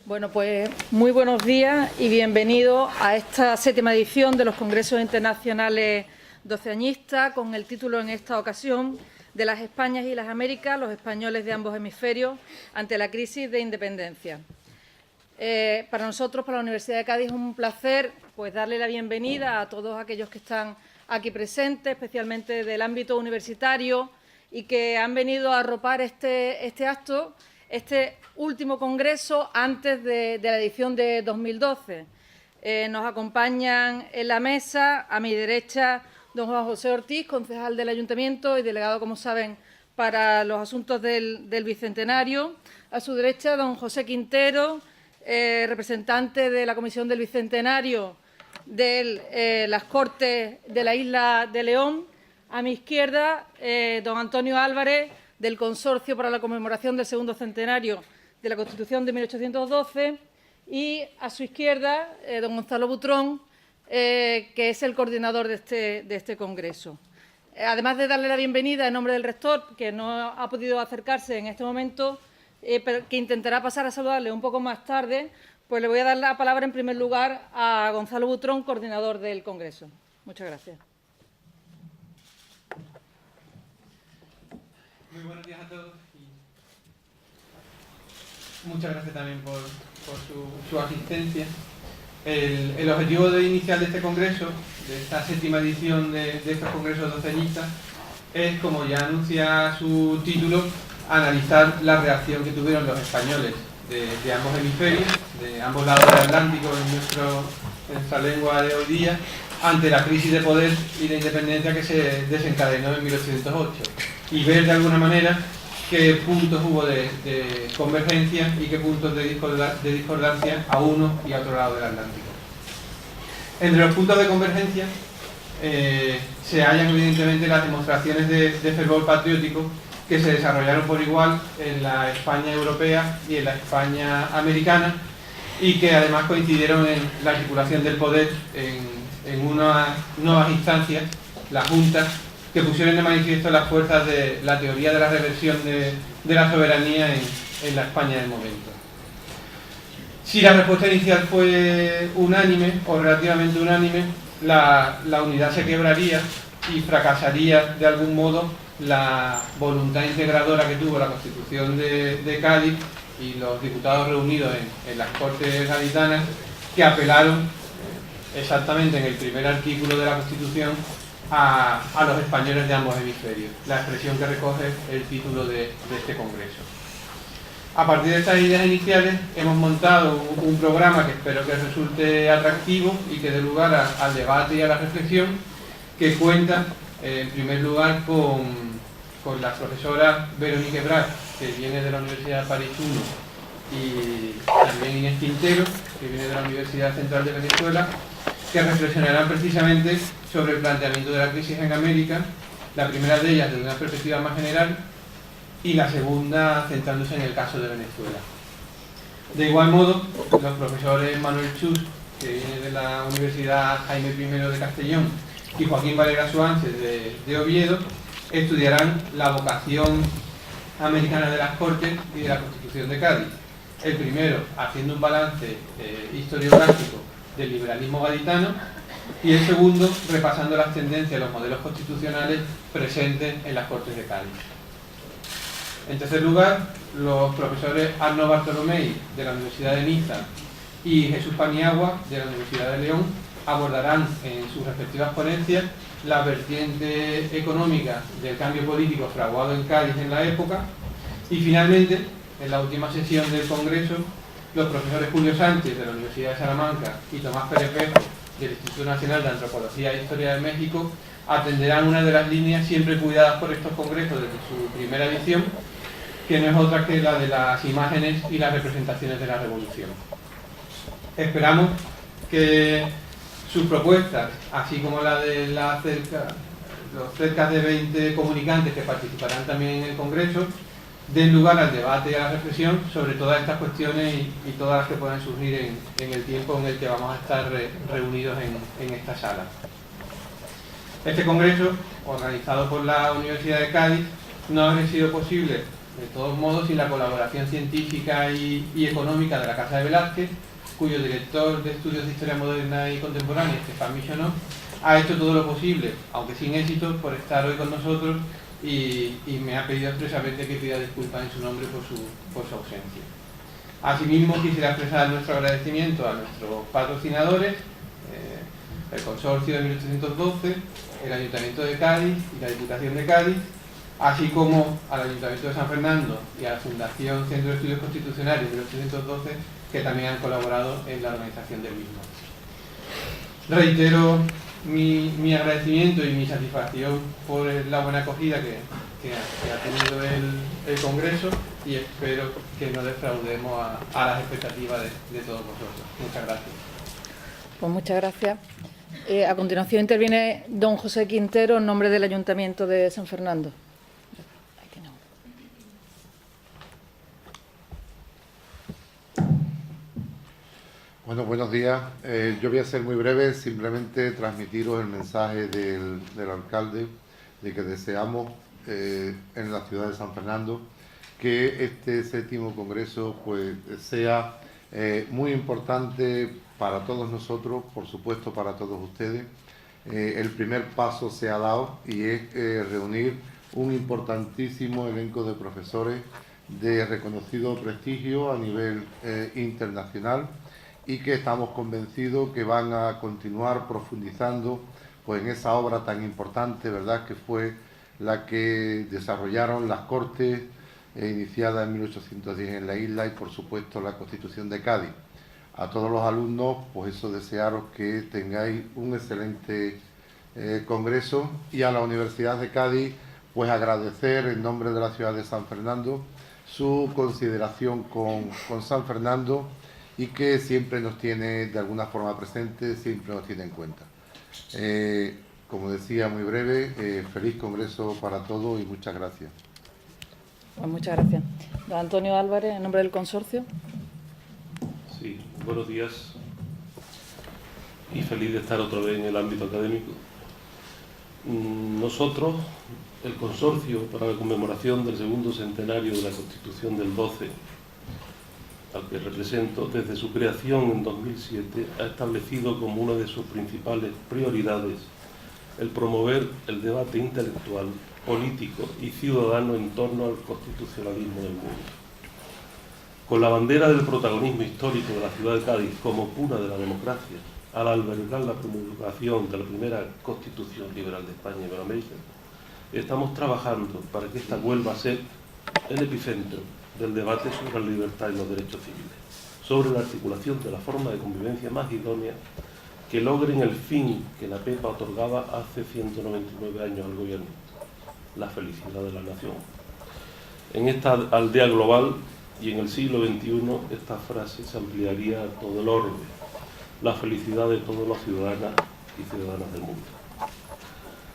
Bueno, pues muy buenos días y bienvenidos a esta 7ª edición de los Congresos Internacionales Doceañistas, con el título en esta ocasión de las Españas y las Américas, los españoles de ambos hemisferios ante la crisis de independencia. Para nosotros, para la Universidad de Cádiz, es un placer darle la bienvenida a todos aquellos que están aquí presentes, especialmente del ámbito universitario, y que han venido a arropar este acto, este último congreso antes de la edición de 2012. Nos acompañan en la mesa, a mi derecha, don Juan José Ortiz, concejal del Ayuntamiento y delegado, como saben, para los asuntos del Bicentenario. A su derecha, don José Quintero, representante de la Comisión del Bicentenario de las Cortes de la Isla de León. A mi izquierda, don Antonio Álvarez, del Consorcio para la Conmemoración del Segundo Centenario de la Constitución de 1812, y a su izquierda, don Gonzalo Butrón, que es el coordinador de este congreso. Además de darle la bienvenida en nombre del rector, que no ha podido acercarse en este momento, pero que intentará pasar a saludarle un poco más tarde, pues le voy a dar la palabra en primer lugar a Gonzalo Butrón, coordinador del congreso. Muchas gracias. Muy buenos días a todos y muchas gracias también por su asistencia. El objetivo inicial de este congreso, de esta 7ª edición de estos congresos doceñistas, es, como ya anuncia su título, analizar la reacción que tuvieron los españoles de ambos hemisferios, de ambos lados del Atlántico en nuestra lengua de hoy día, ante la crisis de poder y de independencia que se desencadenó en 1808, y ver de alguna manera qué puntos hubo de convergencia y qué puntos de discordancia a uno y a otro lado del Atlántico. Entre los puntos de convergencia se hallan evidentemente las demostraciones de fervor patriótico que se desarrollaron por igual en la España europea y en la España americana, y que además coincidieron en la articulación del poder en unas nuevas instancias, las juntas, que pusieron de manifiesto las fuerzas de la teoría de la reversión de la soberanía en la España del momento. Si la respuesta inicial fue unánime o relativamente unánime, la unidad se quebraría y fracasaría de algún modo la voluntad integradora que tuvo la Constitución de Cádiz y los diputados reunidos en las Cortes gaditanas, que apelaron exactamente en el primer artículo de la Constitución a los españoles de ambos hemisferios, la expresión que recoge el título de este congreso. A partir de estas ideas iniciales hemos montado un programa que espero que resulte atractivo y que dé lugar al debate y a la reflexión, que cuenta en primer lugar con la profesora Veronique Brat, que viene de la Universidad de París I, y también Inés Quintero, que viene de la Universidad Central de Venezuela, que reflexionarán precisamente sobre el planteamiento de la crisis en América, la primera de ellas desde una perspectiva más general y la segunda centrándose en el caso de Venezuela. De igual modo, los profesores Manuel Chus, que viene de la Universidad Jaime I de Castellón, y Joaquín Valera Suárez de Oviedo, estudiarán la vocación americana de las Cortes y de la Constitución de Cádiz. El primero haciendo un balance historiográfico del liberalismo gaditano, y el segundo repasando las tendencias de los modelos constitucionales presentes en las Cortes de Cádiz. En tercer lugar, los profesores Arno Bartolomei, de la Universidad de Niza, y Jesús Paniagua, de la Universidad de León, abordarán en sus respectivas ponencias la vertiente económica del cambio político fraguado en Cádiz en la época, y finalmente, en la última sesión del Congreso, los profesores Julio Sánchez, de la Universidad de Salamanca, y Tomás Pérez Pejo, del Instituto Nacional de Antropología e Historia de México, atenderán una de las líneas siempre cuidadas por estos congresos desde su primera edición, que no es otra que la de las imágenes y las representaciones de la Revolución. Esperamos que sus propuestas, así como la de los cerca de 20 comunicantes que participarán también en el Congreso, den lugar al debate y a la reflexión sobre todas estas cuestiones y todas las que puedan surgir en el tiempo en el que vamos a estar reunidos en esta sala. Este congreso, organizado por la Universidad de Cádiz, no habría sido posible de todos modos, sin la colaboración científica y económica de la Casa de Velázquez, cuyo director de Estudios de Historia Moderna y Contemporánea, Stéphane Michonneau, ha hecho todo lo posible, aunque sin éxito, por estar hoy con nosotros y me ha pedido expresamente que pida disculpas en su nombre por su ausencia. Asimismo, quisiera expresar nuestro agradecimiento a nuestros patrocinadores, el Consorcio de 1812, el Ayuntamiento de Cádiz y la Diputación de Cádiz, así como al Ayuntamiento de San Fernando y a la Fundación Centro de Estudios Constitucionales de 1812, que también han colaborado en la organización del mismo. Reitero mi agradecimiento y mi satisfacción por la buena acogida que ha tenido el Congreso, y espero que no defraudemos a las expectativas de todos vosotros. Muchas gracias. Pues muchas gracias. A continuación interviene don José Quintero en nombre del Ayuntamiento de San Fernando. Ahí tenemos. Bueno, buenos días. Yo voy a ser muy breve, simplemente transmitiros el mensaje del alcalde de que deseamos en la ciudad de San Fernando que este 7º Congreso pues sea muy importante para todos nosotros, por supuesto para todos ustedes. El primer paso se ha dado y es reunir un importantísimo elenco de profesores de reconocido prestigio a nivel internacional, y que estamos convencidos que van a continuar profundizando pues en esa obra tan importante, ¿verdad?, que fue la que desarrollaron las Cortes iniciada en 1810 en la isla, y por supuesto la Constitución de Cádiz. A todos los alumnos, pues eso, desearos que tengáis un excelente congreso, y a la Universidad de Cádiz pues agradecer en nombre de la ciudad de San Fernando su consideración con San Fernando, y que siempre nos tiene de alguna forma presente, siempre nos tiene en cuenta. Como decía, muy breve, feliz congreso para todos y muchas gracias. Pues muchas gracias. Don Antonio Álvarez, en nombre del consorcio. Sí, buenos días y feliz de estar otra vez en el ámbito académico. Nosotros, el consorcio para la conmemoración del 2º centenario de la Constitución del 12, al que represento, desde su creación en 2007, ha establecido como una de sus principales prioridades el promover el debate intelectual, político y ciudadano en torno al constitucionalismo del mundo. Con la bandera del protagonismo histórico de la ciudad de Cádiz como cuna de la democracia, al albergar la promulgación de la primera Constitución liberal de España y Iberoamérica, estamos trabajando para que esta vuelva a ser el epicentro del debate sobre la libertad y los derechos civiles, sobre la articulación de la forma de convivencia más idónea que logren el fin que la PEPA otorgaba hace 199 años al gobierno, la felicidad de la nación. En esta aldea global y en el siglo XXI, esta frase se ampliaría a todo el orbe, la felicidad de todas las ciudadanas y ciudadanas del mundo.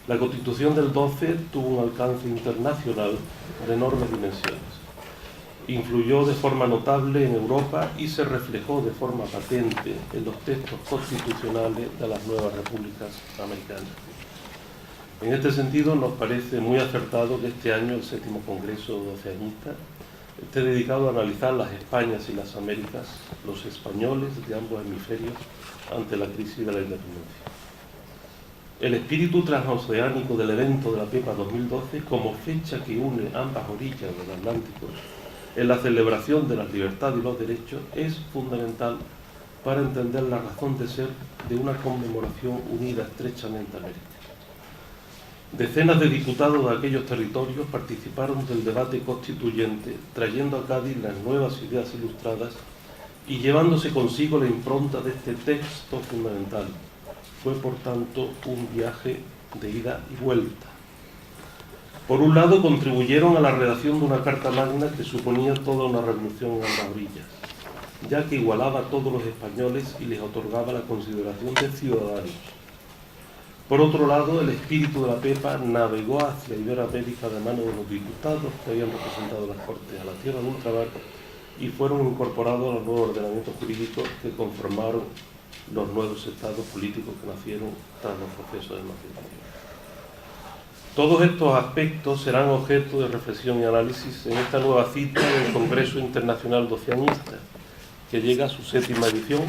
La Constitución del 12 tuvo un alcance internacional de enormes dimensiones. Influyó de forma notable en Europa y se reflejó de forma patente en los textos constitucionales de las nuevas repúblicas americanas. En este sentido, nos parece muy acertado que este año el 7º Congreso doceañista esté dedicado a analizar las Españas y las Américas, los españoles de ambos hemisferios, ante la crisis de la independencia. El espíritu transoceánico del evento de la PEPA 2012, como fecha que une ambas orillas del Atlántico en la celebración de la libertad y los derechos, es fundamental para entender la razón de ser de una conmemoración unida estrechamente a América. Decenas de diputados de aquellos territorios participaron del debate constituyente, trayendo a Cádiz las nuevas ideas ilustradas y llevándose consigo la impronta de este texto fundamental. Fue, por tanto, un viaje de ida y vuelta. Por un lado, contribuyeron a la redacción de una Carta Magna que suponía toda una revolución en ambas orillas, ya que igualaba a todos los españoles y les otorgaba la consideración de ciudadanos. Por otro lado, el espíritu de la PEPA navegó hacia Iberoamérica de mano de los diputados que habían representado las Cortes a la tierra de ultramar y fueron incorporados a los nuevos ordenamientos jurídicos que conformaron los nuevos estados políticos que nacieron tras los procesos de emancipación. Todos estos aspectos serán objeto de reflexión y análisis en esta nueva cita del Congreso Internacional Doceañista, que llega a su 7ª edición,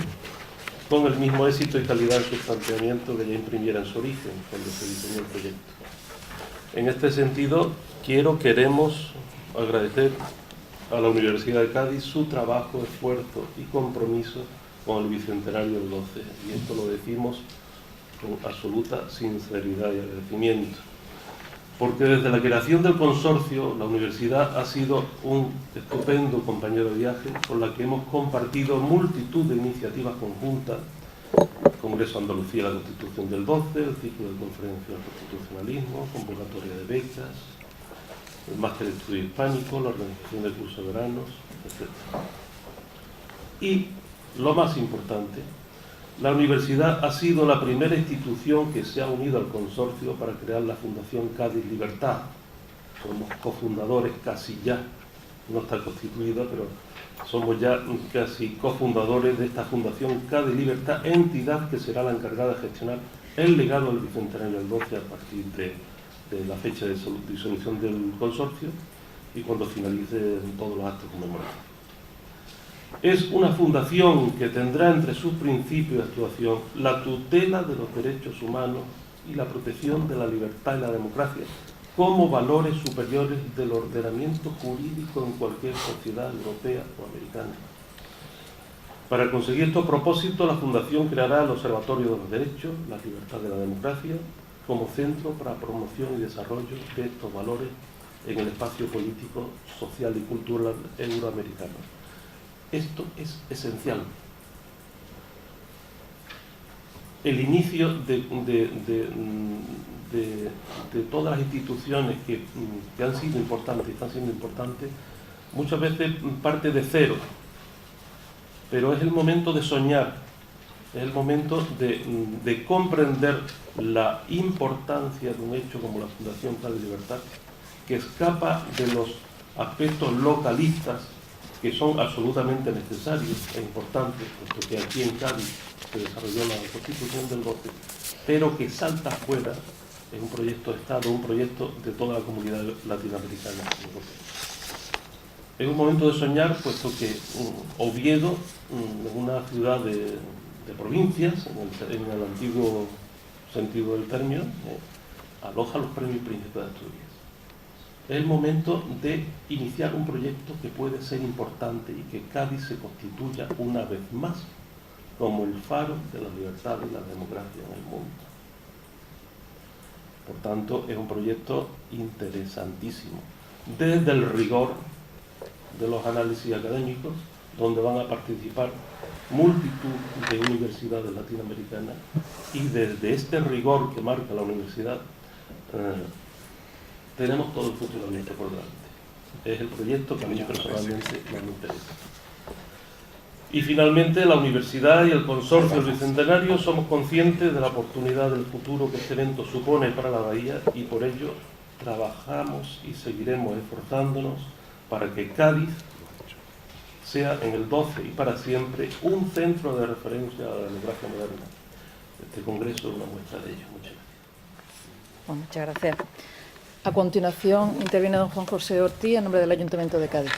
con el mismo éxito y calidad en su planteamiento que ya imprimiera en su origen, cuando se diseñó el proyecto. En este sentido, queremos agradecer a la Universidad de Cádiz su trabajo, esfuerzo y compromiso con el Bicentenario del 12, y esto lo decimos con absoluta sinceridad y agradecimiento. Porque desde la creación del consorcio, la universidad ha sido un estupendo compañero de viaje con la que hemos compartido multitud de iniciativas conjuntas: el Congreso Andalucía de la Constitución del 12, el ciclo de conferencias del constitucionalismo, convocatoria de becas, el máster de estudio hispánico, la organización de cursos de veranos, etc. Y, lo más importante, la universidad ha sido la primera institución que se ha unido al consorcio para crear la Fundación Cádiz Libertad. Somos cofundadores casi ya, no está constituida, pero somos ya casi cofundadores de esta Fundación Cádiz Libertad, entidad que será la encargada de gestionar el legado del Bicentenario del 12 a partir de la fecha de disolución del consorcio y cuando finalicen todos los actos conmemorativos. Es una fundación que tendrá entre sus principios de actuación la tutela de los derechos humanos y la protección de la libertad y la democracia como valores superiores del ordenamiento jurídico en cualquier sociedad europea o americana. Para conseguir estos propósitos, la Fundación creará el Observatorio de los Derechos, la Libertad y la Democracia como centro para promoción y desarrollo de estos valores en el espacio político, social y cultural euroamericano. Esto es esencial. El inicio de todas las instituciones que han sido importantes y están siendo importantes, muchas veces parte de cero, pero es el momento de soñar, es el momento de comprender la importancia de un hecho como la Fundación Cádiz Libertad, que escapa de los aspectos localistas que son absolutamente necesarios e importantes, puesto que aquí en Cádiz se desarrolló la Constitución del 12, pero que salta fuera, es un proyecto de Estado, un proyecto de toda la comunidad latinoamericana. Es un momento de soñar, puesto que Oviedo, una ciudad de provincias, en el antiguo sentido del término, aloja los premios Príncipe de Asturias. Es el momento de iniciar un proyecto que puede ser importante y que Cádiz se constituya una vez más como el faro de la libertad y la democracia en el mundo. Por tanto, es un proyecto interesantísimo, desde el rigor de los análisis académicos, donde van a participar multitud de universidades latinoamericanas, y desde este rigor que marca la universidad, tenemos todo el funcionamiento por delante. Es el proyecto que a mí personalmente más me interesa. Y finalmente, la universidad y el consorcio del Bicentenario somos conscientes de la oportunidad del futuro que este evento supone para la Bahía, y por ello trabajamos y seguiremos esforzándonos para que Cádiz sea en el 12 y para siempre un centro de referencia a la democracia moderna. Este congreso es una muestra de ello. Muchas gracias. Bueno, muchas gracias. A continuación interviene don Juan José Ortiz en nombre del Ayuntamiento de Cádiz.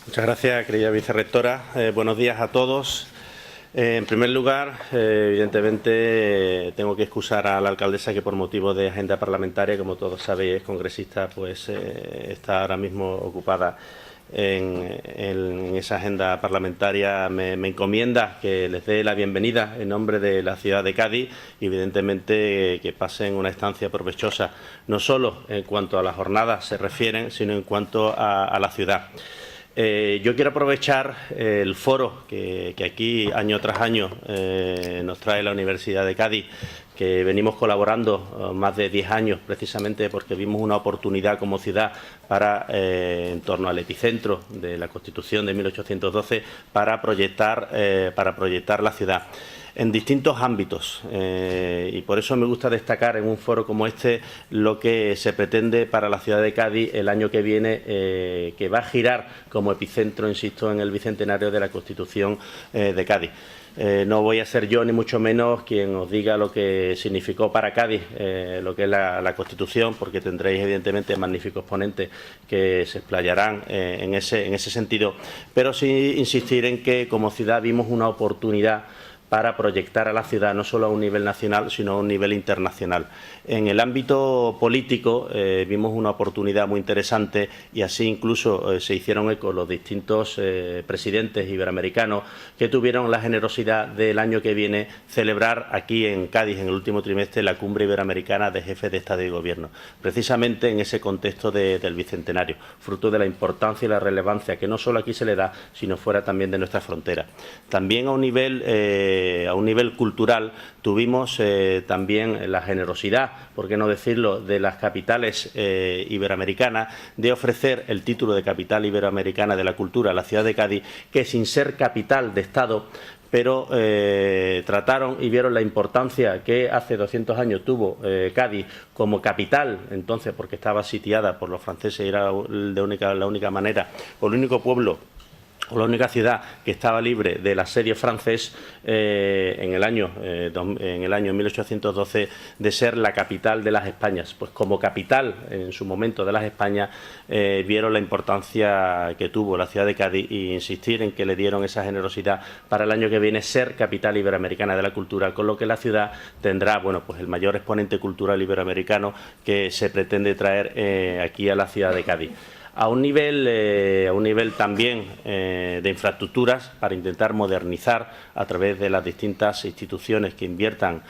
Muchas gracias, querida vicerrectora. Buenos días a todos. En primer lugar, evidentemente, tengo que excusar a la alcaldesa que por motivo de agenda parlamentaria, como todos sabéis, es congresista, pues está ahora mismo ocupada en esa agenda parlamentaria. Me encomienda que les dé la bienvenida en nombre de la ciudad de Cádiz y, evidentemente, que pasen una estancia provechosa, no solo en cuanto a las jornadas se refieren, sino en cuanto a la ciudad. Yo quiero aprovechar el foro que aquí año tras año nos trae la Universidad de Cádiz, que venimos colaborando más de 10 años, precisamente porque vimos una oportunidad como ciudad para, en torno al epicentro de la Constitución de 1812, para proyectar la ciudad en distintos ámbitos, y por eso me gusta destacar en un foro como este lo que se pretende para la ciudad de Cádiz el año que viene, que va a girar como epicentro, insisto, en el bicentenario de la Constitución de Cádiz. No voy a ser yo, ni mucho menos, quien os diga lo que significó para Cádiz lo que es la Constitución, porque tendréis, evidentemente, magníficos ponentes que se explayarán en ese sentido, pero sí insistir en que, como ciudad, vimos una oportunidad para proyectar a la ciudad no solo a un nivel nacional, sino a un nivel internacional. En el ámbito político vimos una oportunidad muy interesante y así incluso se hicieron eco los distintos presidentes iberoamericanos que tuvieron la generosidad del año que viene celebrar aquí en Cádiz, en el último trimestre, la Cumbre Iberoamericana de Jefes de Estado y Gobierno, precisamente en ese contexto del Bicentenario, fruto de la importancia y la relevancia que no solo aquí se le da, sino fuera también de nuestra frontera. También a un nivel cultural tuvimos también la generosidad, por qué no decirlo, de las capitales iberoamericanas de ofrecer el título de capital iberoamericana de la cultura a la ciudad de Cádiz, que sin ser capital de Estado, pero trataron y vieron la importancia que hace 200 años tuvo Cádiz como capital, entonces porque estaba sitiada por los franceses y era la única manera, o el único pueblo o la única ciudad que estaba libre del asedio francés en el año 1812 de ser la capital de las Españas. Pues como capital en su momento de las Españas vieron la importancia que tuvo la ciudad de Cádiz e insistir en que le dieron esa generosidad para el año que viene ser capital iberoamericana de la cultura, con lo que la ciudad tendrá, bueno, pues el mayor exponente cultural iberoamericano que se pretende traer aquí a la ciudad de Cádiz. A un nivel también de infraestructuras para intentar modernizar a través de las distintas instituciones que inviertan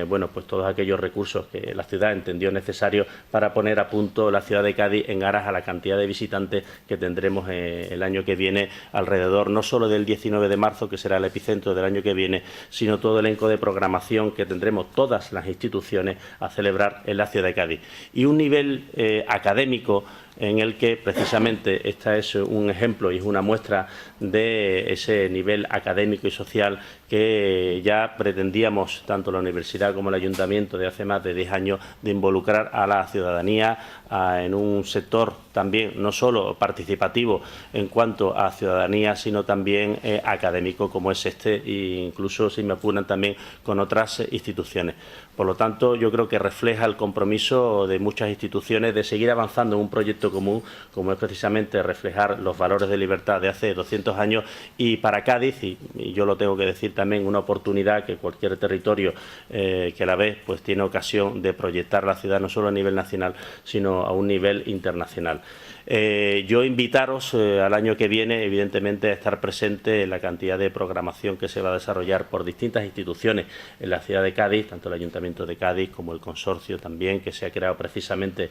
bueno, pues todos aquellos recursos que la ciudad entendió necesarios para poner a punto la ciudad de Cádiz en aras a la cantidad de visitantes que tendremos el año que viene, alrededor no solo del 19 de marzo, que será el epicentro del año que viene, sino todo el elenco de programación que tendremos todas las instituciones a celebrar en la ciudad de Cádiz. Y un nivel académico en el que precisamente esta es un ejemplo y es una muestra de ese nivel académico y social que ya pretendíamos tanto la Universidad como el Ayuntamiento de hace más de 10 años de involucrar a la ciudadanía en un sector también no solo participativo en cuanto a ciudadanía, sino también académico como es este e incluso, si me apuran, también con otras instituciones. Por lo tanto, yo creo que refleja el compromiso de muchas instituciones de seguir avanzando en un proyecto común, como es precisamente reflejar los valores de libertad de hace 200 años y para Cádiz, y yo lo tengo que decir también, una oportunidad que cualquier territorio que a la vez pues tiene ocasión de proyectar la ciudad no solo a nivel nacional, sino a un nivel internacional. Yo invitaros al año que viene, evidentemente, a estar presente en la cantidad de programación que se va a desarrollar por distintas instituciones en la ciudad de Cádiz, tanto el Ayuntamiento de Cádiz como el consorcio también, que se ha creado precisamente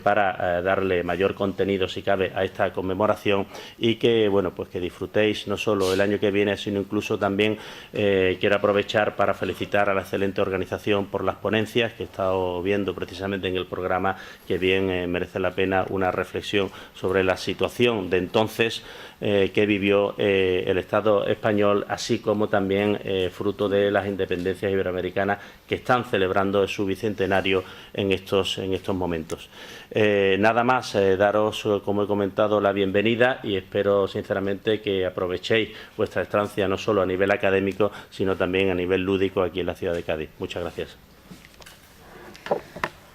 para darle mayor contenido, si cabe, a esta conmemoración y que, bueno, pues que disfrutéis no solo el año que viene, sino incluso también quiero aprovechar para felicitar a la excelente organización por las ponencias que he estado viendo precisamente en el programa, que bien merece la pena una reflexión sobre la situación de entonces que vivió el Estado español, así como también fruto de las independencias iberoamericanas que están celebrando su bicentenario en estos momentos. Nada más, daros, como he comentado, la bienvenida y espero sinceramente que aprovechéis vuestra estancia no solo a nivel académico, sino también a nivel lúdico aquí en la ciudad de Cádiz. Muchas gracias.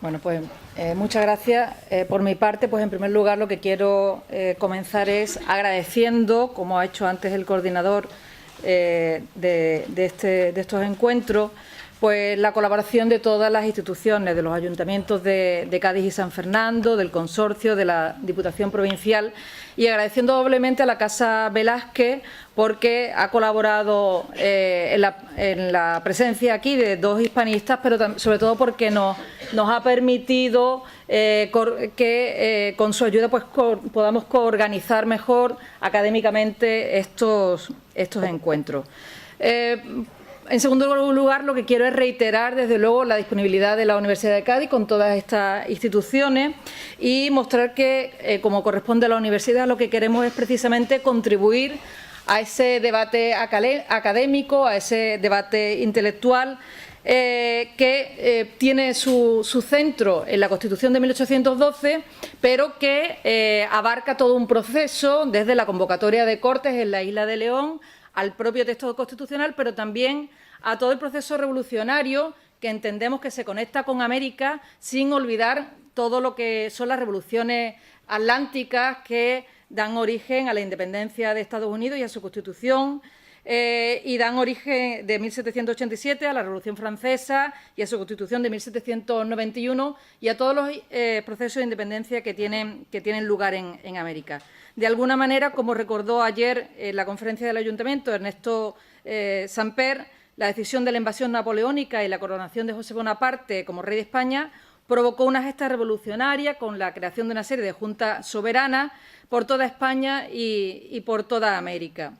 Bueno, pues muchas gracias. Por mi parte, pues en primer lugar lo que quiero comenzar es agradeciendo, como ha hecho antes el coordinador de estos encuentros, pues la colaboración de todas las instituciones, de los ayuntamientos de Cádiz y San Fernando, del consorcio, de la Diputación Provincial, y agradeciendo doblemente a la Casa Velázquez porque ha colaborado en la presencia aquí de dos hispanistas, pero sobre todo porque nos ha permitido que con su ayuda pues podamos coorganizar mejor académicamente estos encuentros. En segundo lugar, lo que quiero es reiterar, desde luego, la disponibilidad de la Universidad de Cádiz con todas estas instituciones y mostrar que, como corresponde a la universidad, lo que queremos es precisamente contribuir a ese debate académico, a ese debate intelectual que tiene su centro en la Constitución de 1812, pero que abarca todo un proceso desde la convocatoria de Cortes en la isla de León al propio texto constitucional, pero también a todo el proceso revolucionario que entendemos que se conecta con América, sin olvidar todo lo que son las revoluciones atlánticas que dan origen a la independencia de Estados Unidos y a su Constitución, y dan origen de 1787 a la Revolución Francesa y a su Constitución de 1791 y a todos los procesos de independencia que tienen lugar en América. De alguna manera, como recordó ayer en la conferencia del Ayuntamiento Ernesto Samper, la decisión de la invasión napoleónica y la coronación de José Bonaparte como rey de España provocó una gesta revolucionaria con la creación de una serie de juntas soberanas por toda España y por toda América,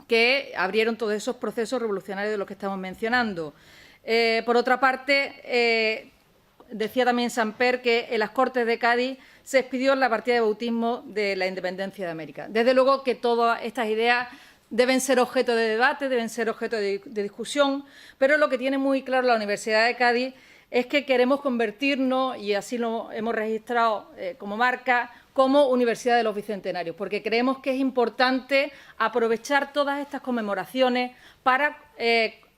que abrieron todos esos procesos revolucionarios de los que estamos mencionando. Por otra parte, decía también Samper que en las Cortes de Cádiz se expidió la partida de bautismo de la independencia de América. Desde luego que todas estas ideas deben ser objeto de debate, deben ser objeto de discusión, pero lo que tiene muy claro la Universidad de Cádiz es que queremos convertirnos, y así lo hemos registrado como marca, como Universidad de los Bicentenarios, porque creemos que es importante aprovechar todas estas conmemoraciones para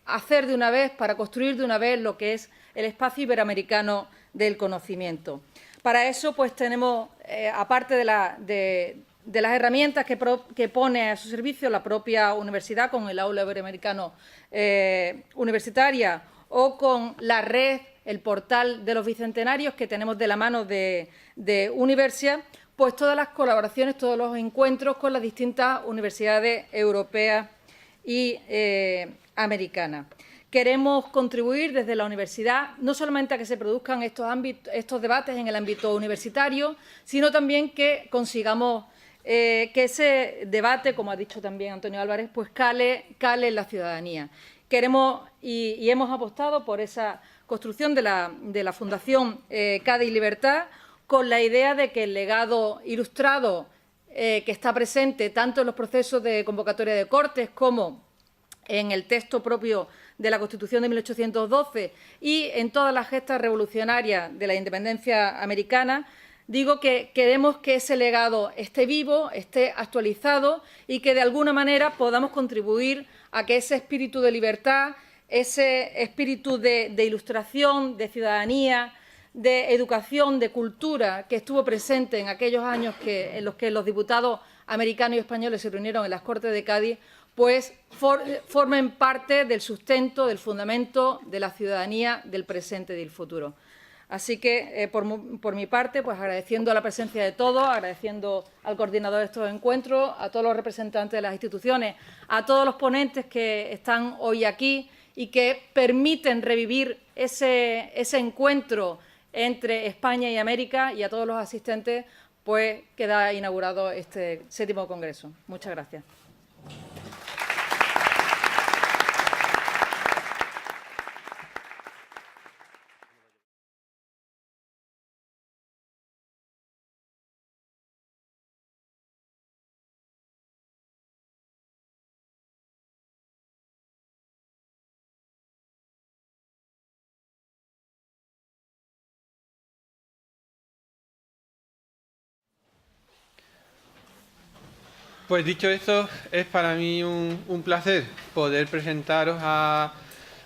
hacer de una vez, para construir de una vez lo que es el espacio iberoamericano del conocimiento. Para eso, pues tenemos, aparte de las herramientas que pone a su servicio la propia universidad, con el aula iberoamericano universitaria o con la red, el portal de los bicentenarios que tenemos de la mano de Universia, pues todas las colaboraciones, todos los encuentros con las distintas universidades europeas y americanas. Queremos contribuir desde la universidad no solamente a que se produzcan estos debates en el ámbito universitario, sino también que consigamos que ese debate, como ha dicho también Antonio Álvarez, pues cale en la ciudadanía. Queremos y hemos apostado por esa construcción de la Fundación Cádiz Libertad, con la idea de que el legado ilustrado que está presente tanto en los procesos de convocatoria de Cortes como en el texto propio de la Constitución de 1812 y en todas las gestas revolucionarias de la independencia americana, digo que queremos que ese legado esté vivo, esté actualizado y que de alguna manera podamos contribuir a que ese espíritu de libertad, ese espíritu de ilustración, de ciudadanía, de educación, de cultura, que estuvo presente en aquellos años en los que los diputados americanos y españoles se reunieron en las Cortes de Cádiz, pues formen parte del sustento, del fundamento de la ciudadanía del presente y del futuro. Así que, por mi parte, pues agradeciendo la presencia de todos, agradeciendo al coordinador de estos encuentros, a todos los representantes de las instituciones, a todos los ponentes que están hoy aquí y que permiten revivir ese encuentro entre España y América, y a todos los asistentes, pues queda inaugurado este 7º Congreso. Muchas gracias. Pues dicho esto, es para mí un placer poder presentaros a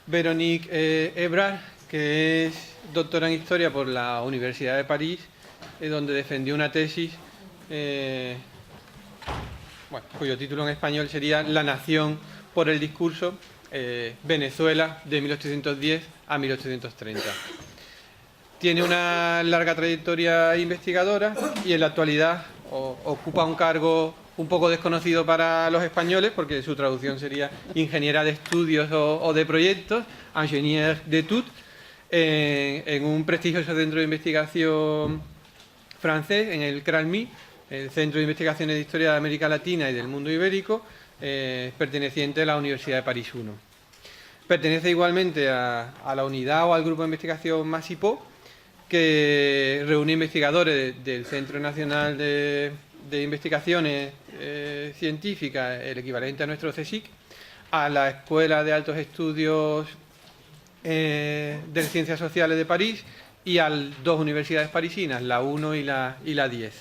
Véronique Ebrard, que es doctora en Historia por la Universidad de París, donde defendió una tesis cuyo título en español sería La nación por el discurso, Venezuela, de 1810 a 1830. Tiene una larga trayectoria investigadora y en la actualidad ocupa un cargo un poco desconocido para los españoles, porque su traducción sería ingeniera de estudios o de proyectos, ingénieur d'études, en un prestigioso centro de investigación francés, en el CRALMI, el Centro de Investigaciones de Historia de América Latina y del Mundo Ibérico, perteneciente a la Universidad de París I. Pertenece igualmente a la unidad o al grupo de investigación MASIPO, que reúne investigadores del Centro Nacional de Investigaciones Científicas, el equivalente a nuestro CSIC, a la Escuela de Altos Estudios de Ciencias Sociales de París y a dos universidades parisinas, la 1 y la 10.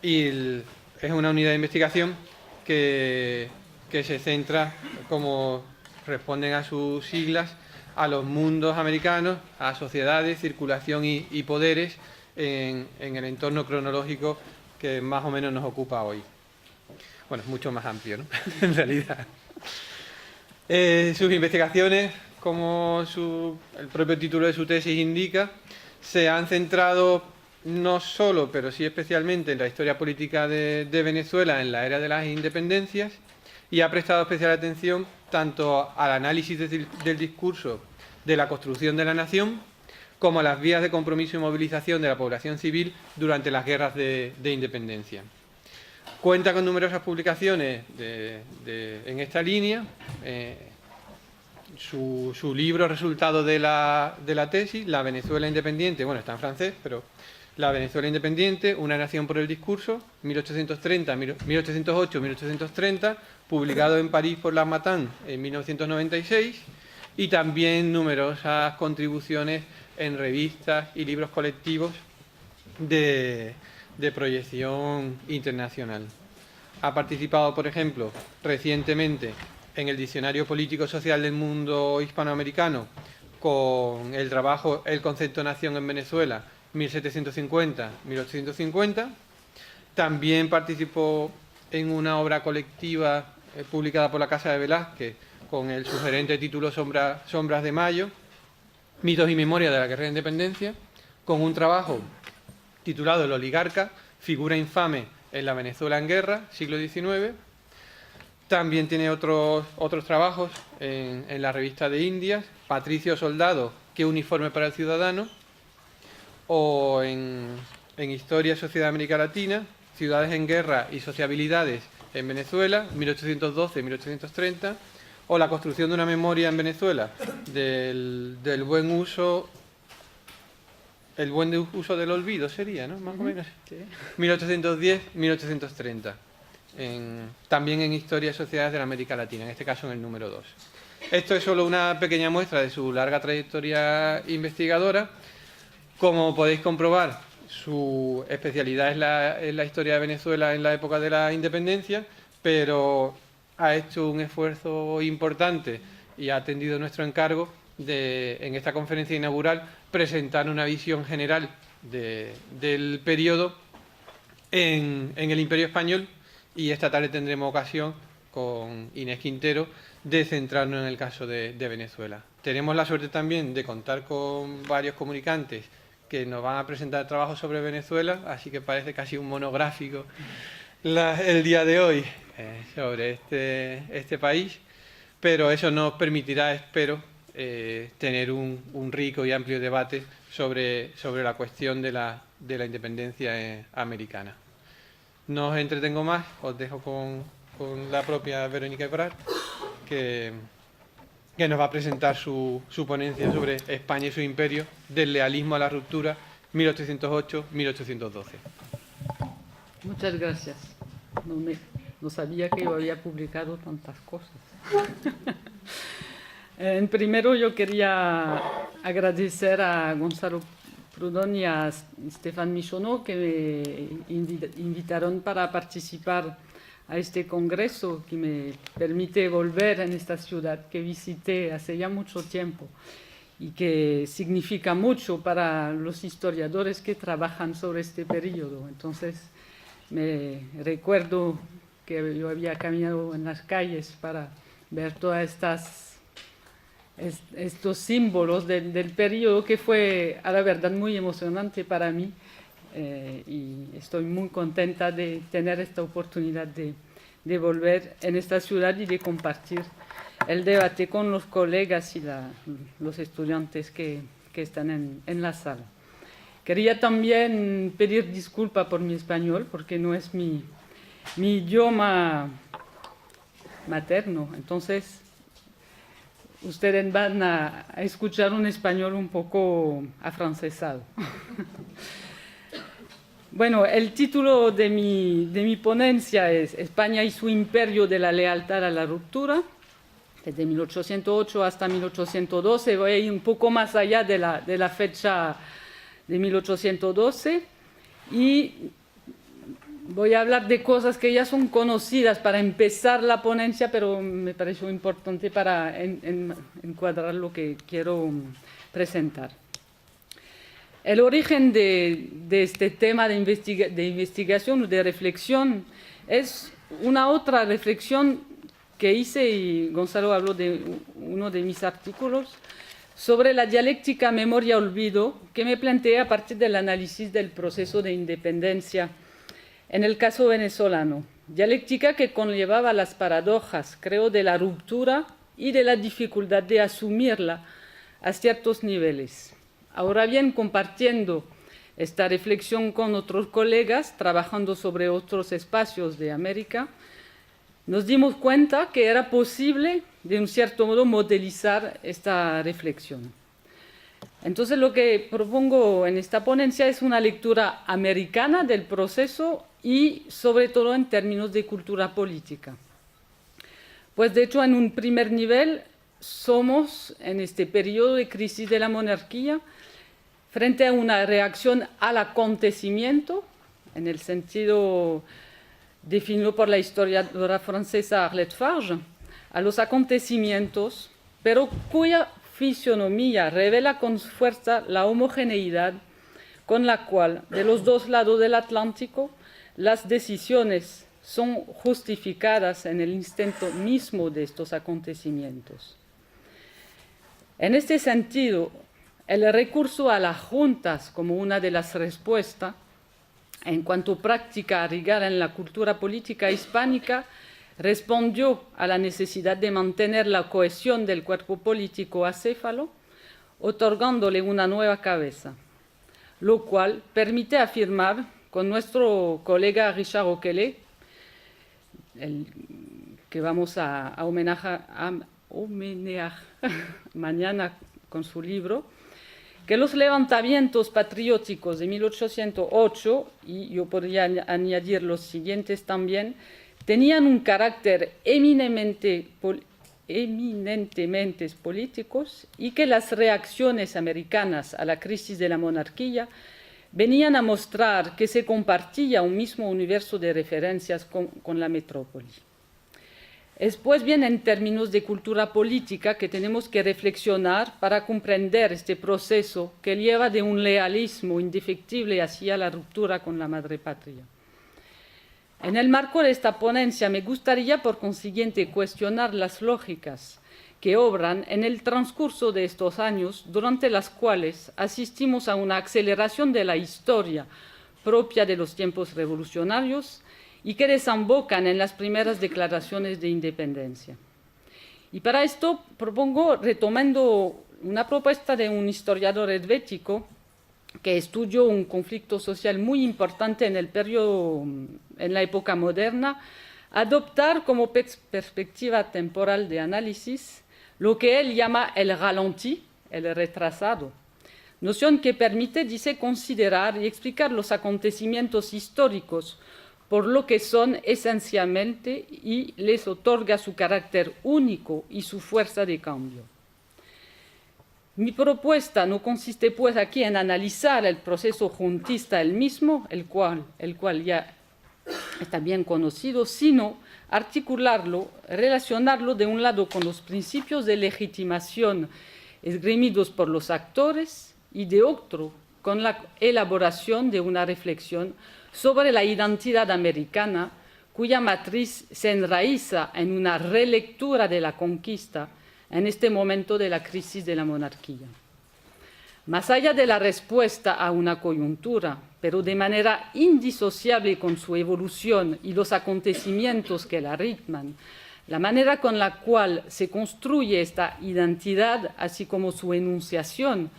Es una unidad de investigación que que se centra, como responden a sus siglas, a los mundos americanos, a sociedades, circulación y poderes en el entorno cronológico que más o menos nos ocupa hoy. Bueno, es mucho más amplio, ¿no? En realidad. Sus investigaciones, como el propio título de su tesis indica, se han centrado no solo, pero sí especialmente en la historia política de Venezuela en la era de las independencias, y ha prestado especial atención tanto al análisis del discurso de la construcción de la nación, como a las vías de compromiso y movilización de la población civil durante las guerras de independencia. Cuenta con numerosas publicaciones en esta línea. Su libro resultado de la tesis, La Venezuela Independiente, bueno, está en francés, pero La Venezuela Independiente, Una nación por el discurso, 1808-1830, publicado en París por L'Harmattan en 1996, y también numerosas contribuciones en revistas y libros colectivos de proyección internacional. Ha participado, por ejemplo, recientemente en el Diccionario Político-Social del Mundo Hispanoamericano con el trabajo El concepto nación en Venezuela, 1750-1850. También participó en una obra colectiva publicada por la Casa de Velázquez con el sugerente título Sombras de Mayo, Mitos y Memoria de la Guerra de Independencia, con un trabajo titulado El oligarca, figura infame en la Venezuela en guerra, siglo XIX. También tiene otros trabajos en la revista de Indias, Patricio Soldado, ¿qué uniforme para el ciudadano? O en Historia y Sociedad de América Latina, Ciudades en guerra y sociabilidades en Venezuela, 1812-1830, o La construcción de una memoria en Venezuela del buen uso. El buen uso del olvido sería, ¿no? Más o menos. 1810-1830. También en Historia y Sociedades de la América Latina, en este caso en el número 2. Esto es solo una pequeña muestra de su larga trayectoria investigadora. Como podéis comprobar, su especialidad es la historia de Venezuela en la época de la independencia, pero ha hecho un esfuerzo importante y ha atendido nuestro encargo en esta conferencia inaugural, presentar una visión general del periodo en el Imperio Español, y esta tarde tendremos ocasión con Inés Quintero de centrarnos en el caso de Venezuela. Tenemos la suerte también de contar con varios comunicantes que nos van a presentar trabajos sobre Venezuela, así que parece casi un monográfico el día de hoy sobre este país, pero eso nos permitirá, espero, tener un rico y amplio debate sobre la cuestión de la independencia americana. No os entretengo más, os dejo con la propia Verónica Ebrar, que nos va a presentar su ponencia sobre España y su imperio, del lealismo a la ruptura, 1808-1812. Muchas gracias. No sabía que yo había publicado tantas cosas. Primero yo quería agradecer a Gonzalo Prudón y a Stefan Michonneau que me invitaron para participar a este congreso que me permite volver en esta ciudad que visité hace ya mucho tiempo y que significa mucho para los historiadores que trabajan sobre este periodo. Entonces me recuerdo que yo había caminado en las calles para ver todas estos símbolos del periodo, que fue a la verdad muy emocionante para mí, y estoy muy contenta de tener esta oportunidad de volver en esta ciudad y de compartir el debate con los colegas y los estudiantes que están en la sala. Quería también pedir disculpas por mi español, porque no es mi idioma materno. Entonces, ustedes van a escuchar un español un poco afrancesado. Bueno, el título de mi ponencia es España y su imperio de la lealtad a la ruptura, desde 1808 hasta 1812. Voy a ir un poco más allá de la fecha de 1812 y voy a hablar de cosas que ya son conocidas para empezar la ponencia, pero me pareció importante para encuadrar lo que quiero presentar. El origen de este tema de investigación o de reflexión es una otra reflexión que hice, y Gonzalo habló de uno de mis artículos, sobre la dialéctica memoria-olvido, que me planteé a partir del análisis del proceso de independencia en el caso venezolano. Dialéctica que conllevaba las paradojas, creo, de la ruptura y de la dificultad de asumirla a ciertos niveles. Ahora bien, compartiendo esta reflexión con otros colegas, trabajando sobre otros espacios de América, nos dimos cuenta que era posible, de un cierto modo, modelizar esta reflexión. Entonces, lo que propongo en esta ponencia es una lectura americana del proceso y, sobre todo, en términos de cultura política. Pues, de hecho, en un primer nivel, somos, en este periodo de crisis de la monarquía, frente a una reacción al acontecimiento, en el sentido definido por la historiadora francesa Arlette Farge, a los acontecimientos, pero cuya fisonomía revela con fuerza la homogeneidad con la cual, de los dos lados del Atlántico, las decisiones son justificadas en el instinto mismo de estos acontecimientos. En este sentido, el recurso a las juntas como una de las respuestas en cuanto a práctica arraigada en la cultura política hispánica respondió a la necesidad de mantener la cohesión del cuerpo político acéfalo, otorgándole una nueva cabeza, lo cual permite afirmar con nuestro colega Richard Oquellet, que vamos a homenajear mañana con su libro, que los levantamientos patrióticos de 1808, y yo podría añadir los siguientes también, tenían un carácter eminentemente políticos, y que las reacciones americanas a la crisis de la monarquía venían a mostrar que se compartía un mismo universo de referencias con la metrópoli. Es pues bien en términos de cultura política que tenemos que reflexionar para comprender este proceso que lleva de un lealismo indefectible hacia la ruptura con la madre patria. En el marco de esta ponencia me gustaría, por consiguiente, cuestionar las lógicas que obran en el transcurso de estos años, durante las cuales asistimos a una aceleración de la historia propia de los tiempos revolucionarios y que desembocan en las primeras declaraciones de independencia. Y para esto propongo, retomando una propuesta de un historiador helvético que estudió un conflicto social muy importante en el periodo, en la época moderna, adoptar como perspectiva temporal de análisis lo que él llama el ralenti, el retrasado, noción que permite, dice, considerar y explicar los acontecimientos históricos por lo que son esencialmente, y les otorga su carácter único y su fuerza de cambio. Mi propuesta no consiste pues aquí en analizar el proceso juntista el mismo, el cual ya está bien conocido, sino articularlo, relacionarlo de un lado con los principios de legitimación esgrimidos por los actores y de otro con la elaboración de una reflexión sobre la identidad americana, cuya matriz se enraiza en una relectura de la conquista en este momento de la crisis de la monarquía. Más allá de la respuesta a una coyuntura, pero de manera indisociable con su evolución y los acontecimientos que la ritman, la manera con la cual se construye esta identidad, así como su enunciación,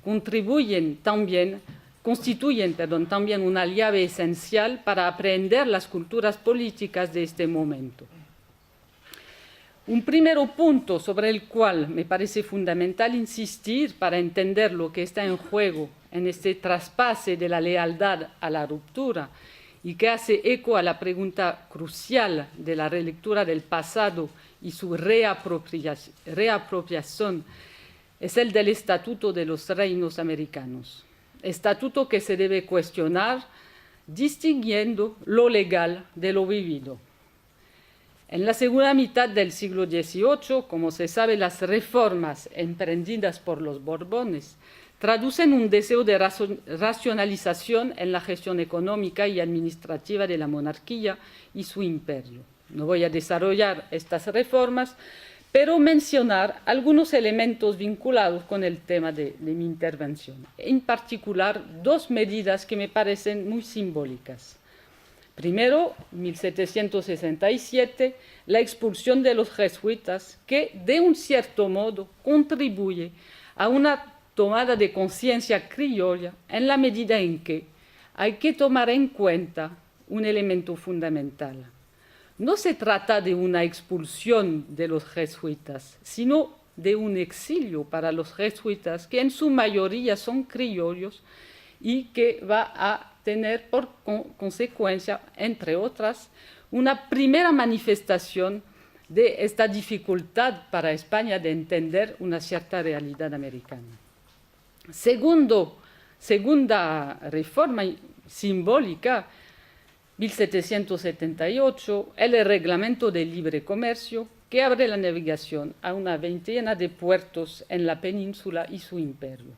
constituyen también una llave esencial para aprender las culturas políticas de este momento. Un primer punto sobre el cual me parece fundamental insistir para entender lo que está en juego en este traspase de la lealtad a la ruptura y que hace eco a la pregunta crucial de la relectura del pasado y su reapropiación, es el del Estatuto de los Reinos Americanos. Estatuto que se debe cuestionar distinguiendo lo legal de lo vivido. En la segunda mitad del siglo XVIII, como se sabe, las reformas emprendidas por los Borbones traducen un deseo de racionalización en la gestión económica y administrativa de la monarquía y su imperio. No voy a desarrollar estas reformas, pero mencionar algunos elementos vinculados con el tema de mi intervención. En particular, dos medidas que me parecen muy simbólicas. Primero, 1767, la expulsión de los jesuitas, que de un cierto modo contribuye a una tomada de conciencia criolla en la medida en que hay que tomar en cuenta un elemento fundamental. No se trata de una expulsión de los jesuitas, sino de un exilio para los jesuitas, que en su mayoría son criollos y que va a tener por consecuencia, entre otras, una primera manifestación de esta dificultad para España de entender una cierta realidad americana. Segunda reforma simbólica, 1778, el Reglamento de Libre Comercio, que abre la navegación a una veintena de puertos en la península y su imperio.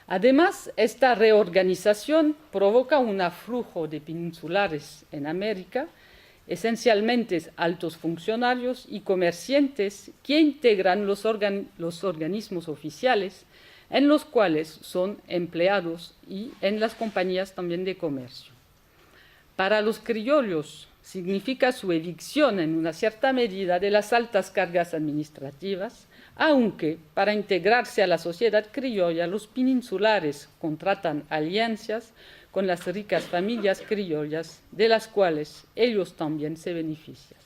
Además, esta reorganización provoca un aflujo de peninsulares en América, esencialmente altos funcionarios y comerciantes que integran los organismos oficiales en los cuales son empleados y en las compañías también de comercio. Para los criollos significa su evicción en una cierta medida de las altas cargas administrativas, aunque para integrarse a la sociedad criolla los peninsulares contratan alianzas con las ricas familias criollas de las cuales ellos también se benefician.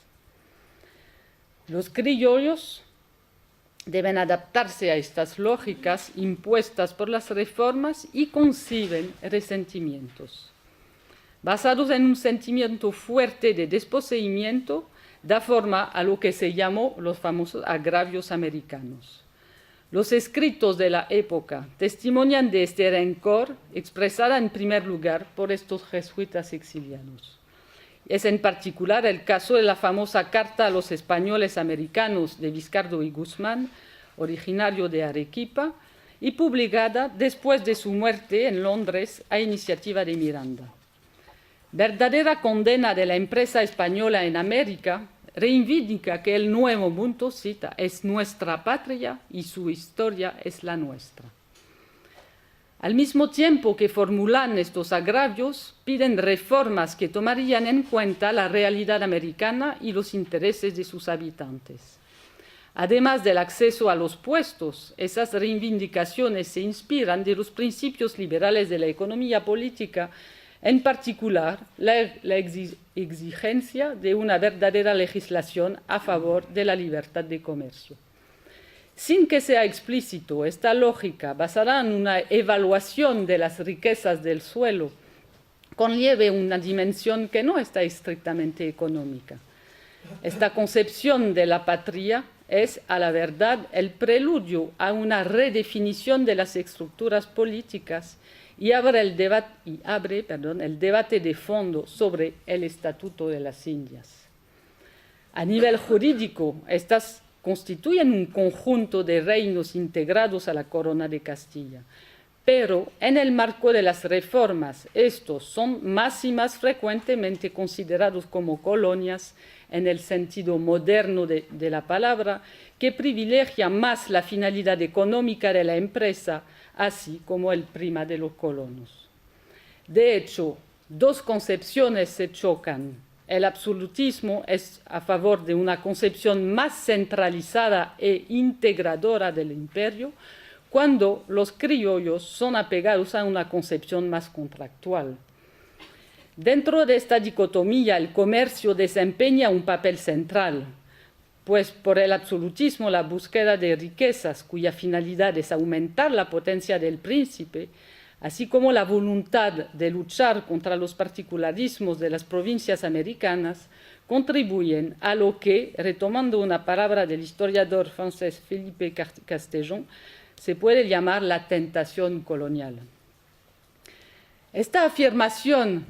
Los criollos deben adaptarse a estas lógicas impuestas por las reformas y conciben resentimientos. Basados en un sentimiento fuerte de desposeimiento, da forma a lo que se llamó los famosos agravios americanos. Los escritos de la época testimonian de este rencor expresada en primer lugar por estos jesuitas exiliados. Es en particular el caso de la famosa carta a los españoles americanos de Vizcardo y Guzmán, originario de Arequipa, y publicada después de su muerte en Londres a iniciativa de Miranda. Verdadera condena de la empresa española en América, reivindica que el Nuevo Mundo, cita, es nuestra patria y su historia es la nuestra. Al mismo tiempo que formulan estos agravios, piden reformas que tomarían en cuenta la realidad americana y los intereses de sus habitantes. Además del acceso a los puestos, esas reivindicaciones se inspiran de los principios liberales de la economía política, en particular la exigencia de una verdadera legislación a favor de la libertad de comercio. Sin que sea explícito, esta lógica, basada en una evaluación de las riquezas del suelo, conlleva una dimensión que no está estrictamente económica. Esta concepción de la patria es, a la verdad, el preludio a una redefinición de las estructuras políticas y abre el debate de fondo sobre el Estatuto de las Indias. A nivel jurídico, estas constituyen un conjunto de reinos integrados a la Corona de Castilla, pero en el marco de las reformas, estos son más y más frecuentemente considerados como colonias en el sentido moderno de la palabra, que privilegia más la finalidad económica de la empresa, así como el prima de los colonos. De hecho, dos concepciones se chocan. El absolutismo es a favor de una concepción más centralizada e integradora del imperio, cuando los criollos son apegados a una concepción más contractual. Dentro de esta dicotomía, el comercio desempeña un papel central, pues por el absolutismo la búsqueda de riquezas, cuya finalidad es aumentar la potencia del príncipe, así como la voluntad de luchar contra los particularismos de las provincias americanas, contribuyen a lo que, retomando una palabra del historiador francés Philippe Castellon, se puede llamar la tentación colonial. Esta afirmación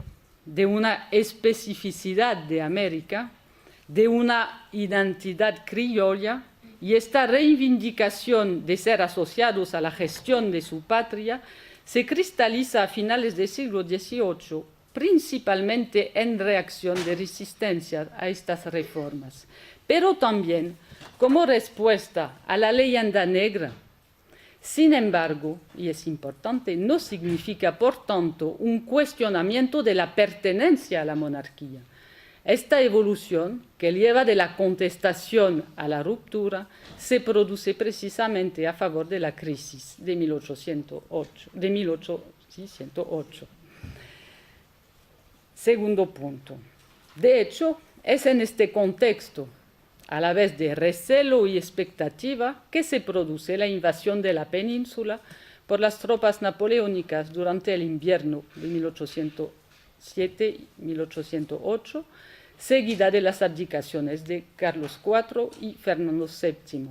de una especificidad de América, de una identidad criolla, y esta reivindicación de ser asociados a la gestión de su patria se cristaliza a finales del siglo XVIII, principalmente en reacción de resistencia a estas reformas, pero también como respuesta a la leyenda negra. Sin embargo, y es importante, no significa por tanto un cuestionamiento de la pertenencia a la monarquía. Esta evolución, que lleva de la contestación a la ruptura, se produce precisamente a favor de la crisis de 1808. Segundo punto. De hecho, es en este contexto, a la vez de recelo y expectativa, que se produce la invasión de la península por las tropas napoleónicas durante el invierno de 1807 y 1808, seguida de las abdicaciones de Carlos IV y Fernando VII,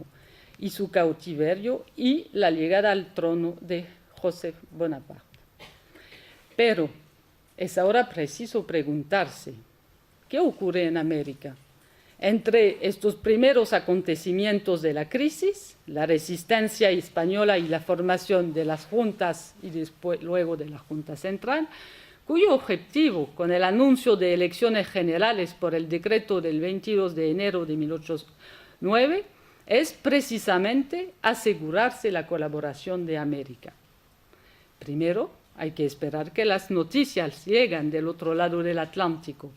y su cautiverio y la llegada al trono de José Bonaparte. Pero es ahora preciso preguntarse, ¿qué ocurre en América? Entre estos primeros acontecimientos de la crisis, la resistencia española y la formación de las juntas y luego de la Junta Central, cuyo objetivo, con el anuncio de elecciones generales por el decreto del 22 de enero de 1809, es precisamente asegurarse la colaboración de América. Primero, hay que esperar que las noticias lleguen del otro lado del Atlántico,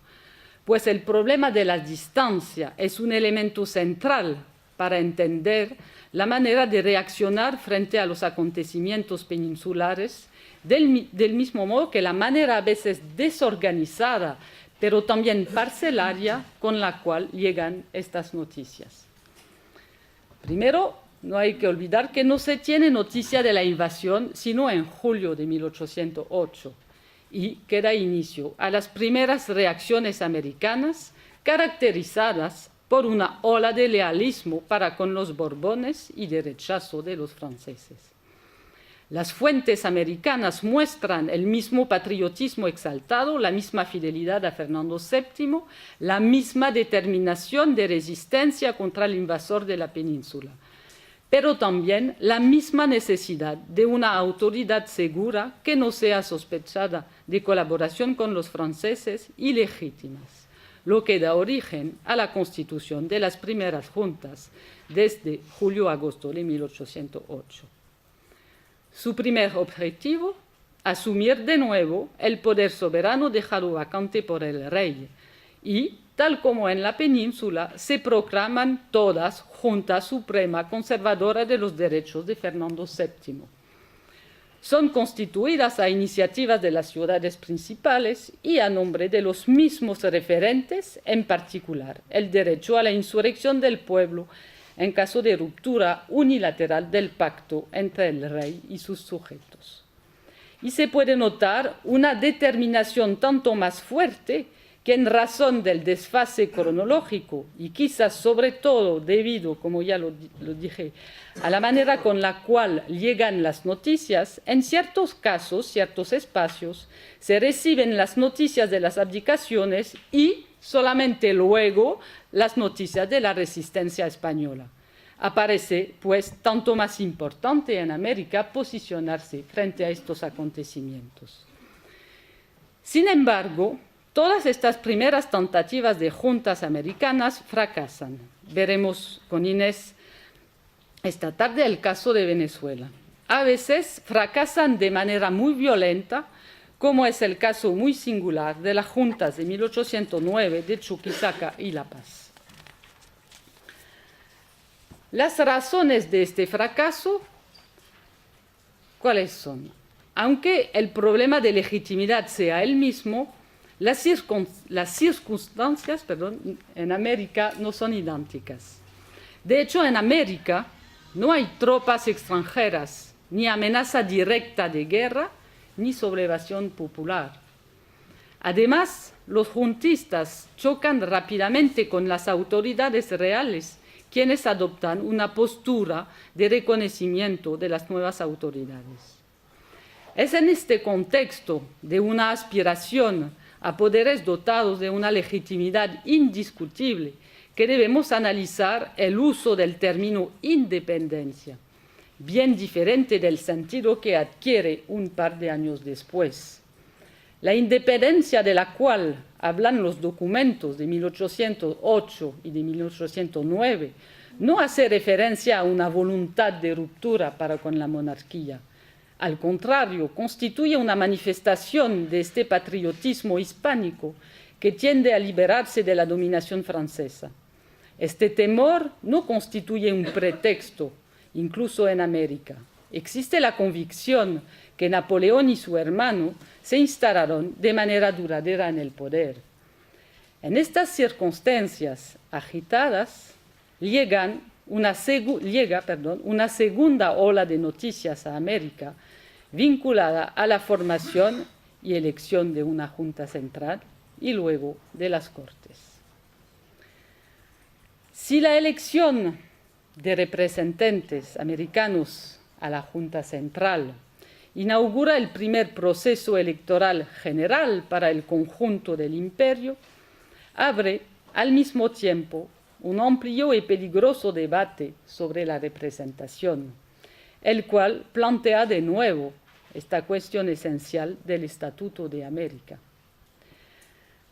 pues el problema de la distancia es un elemento central para entender la manera de reaccionar frente a los acontecimientos peninsulares, del mismo modo que la manera a veces desorganizada, pero también parcelaria, con la cual llegan estas noticias. Primero, no hay que olvidar que no se tiene noticia de la invasión sino en julio de 1808 y que da inicio a las primeras reacciones americanas caracterizadas por una ola de lealismo para con los Borbones y de rechazo de los franceses. Las fuentes americanas muestran el mismo patriotismo exaltado, la misma fidelidad a Fernando VII, la misma determinación de resistencia contra el invasor de la península, pero también la misma necesidad de una autoridad segura que no sea sospechada de colaboración con los franceses y legítimas, lo que da origen a la constitución de las primeras juntas desde julio-agosto de 1808. Su primer objetivo, asumir de nuevo el poder soberano dejado vacante por el rey y, tal como en la península, se proclaman todas Junta Suprema Conservadora de los Derechos de Fernando VII. Son constituidas a iniciativas de las ciudades principales y a nombre de los mismos referentes, en particular el derecho a la insurrección del pueblo en caso de ruptura unilateral del pacto entre el rey y sus sujetos. Y se puede notar una determinación tanto más fuerte que en razón del desfase cronológico y quizás sobre todo debido, como ya lo dije, a la manera con la cual llegan las noticias, en ciertos casos, ciertos espacios, se reciben las noticias de las abdicaciones y solamente luego las noticias de la resistencia española. Aparece, pues, tanto más importante en América posicionarse frente a estos acontecimientos. Sin embargo, todas estas primeras tentativas de juntas americanas fracasan. Veremos con Inés esta tarde el caso de Venezuela. A veces fracasan de manera muy violenta, como es el caso muy singular de las juntas de 1809 de Chuquisaca y La Paz. Las razones de este fracaso, ¿cuáles son? Aunque el problema de legitimidad sea el mismo, las circunstancias en América no son idénticas. De hecho, en América no hay tropas extranjeras, ni amenaza directa de guerra, ni sublevación popular. Además, los juntistas chocan rápidamente con las autoridades reales, quienes adoptan una postura de reconocimiento de las nuevas autoridades. Es en este contexto de una aspiración a poderes dotados de una legitimidad indiscutible que debemos analizar el uso del término independencia, bien diferente del sentido que adquiere un par de años después. La independencia de la cual hablan los documentos de 1808 y de 1809 no hace referencia a una voluntad de ruptura para con la monarquía. Al contrario, constituye una manifestación de este patriotismo hispánico que tiende a liberarse de la dominación francesa. Este temor no constituye un pretexto, incluso en América. Existe la convicción que Napoleón y su hermano se instalaron de manera duradera en el poder. En estas circunstancias agitadas llega una segunda ola de noticias a América vinculada a la formación y elección de una Junta Central y luego de las Cortes. Si la elección de representantes americanos a la Junta Central inaugura el primer proceso electoral general para el conjunto del imperio, abre al mismo tiempo un amplio y peligroso debate sobre la representación, el cual plantea de nuevo esta cuestión esencial del Estatuto de América.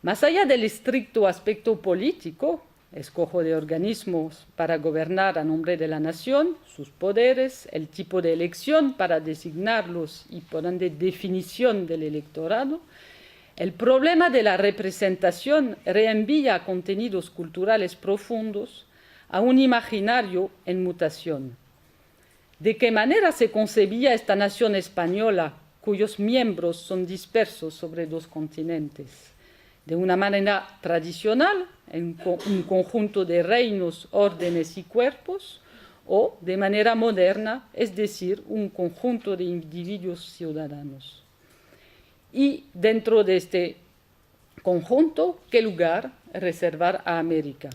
Más allá del estricto aspecto político, escojo de organismos para gobernar a nombre de la nación, sus poderes, el tipo de elección para designarlos y por ende definición del electorado, el problema de la representación reenvía a contenidos culturales profundos, a un imaginario en mutación. ¿De qué manera se concebía esta nación española cuyos miembros son dispersos sobre dos continentes? De una manera tradicional, en un conjunto de reinos, órdenes y cuerpos, o de manera moderna, es decir, un conjunto de individuos ciudadanos. Y dentro de este conjunto, ¿qué lugar reservar a América?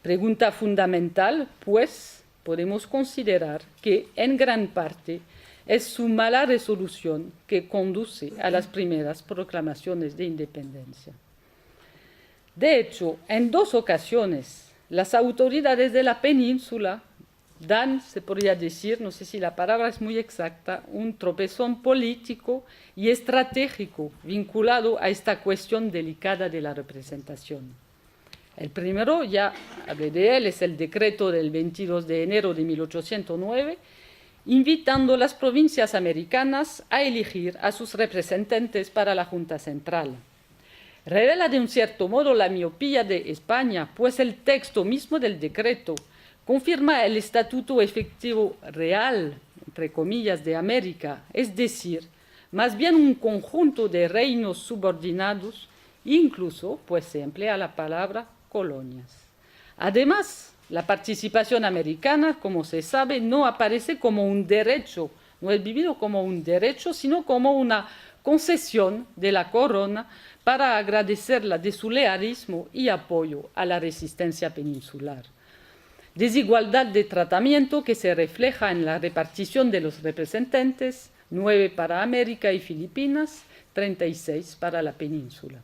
Pregunta fundamental, pues podemos considerar que en gran parte es su mala resolución que conduce a las primeras proclamaciones de independencia. De hecho, en dos ocasiones, las autoridades de la península dan, se podría decir, no sé si la palabra es muy exacta, un tropezón político y estratégico vinculado a esta cuestión delicada de la representación. El primero, ya hablé de él, es el decreto del 22 de enero de 1809, invitando a las provincias americanas a elegir a sus representantes para la Junta Central. Revela de un cierto modo la miopía de España, pues el texto mismo del decreto confirma el estatuto efectivo real, entre comillas, de América, es decir, más bien un conjunto de reinos subordinados, incluso, pues se emplea la palabra colonias. Además, la participación americana, como se sabe, no aparece como un derecho, no es vivido como un derecho, sino como una concesión de la corona para agradecerla de su lealismo y apoyo a la resistencia peninsular. Desigualdad de tratamiento que se refleja en la repartición de los representantes, 9 para América y Filipinas, 36 para la península.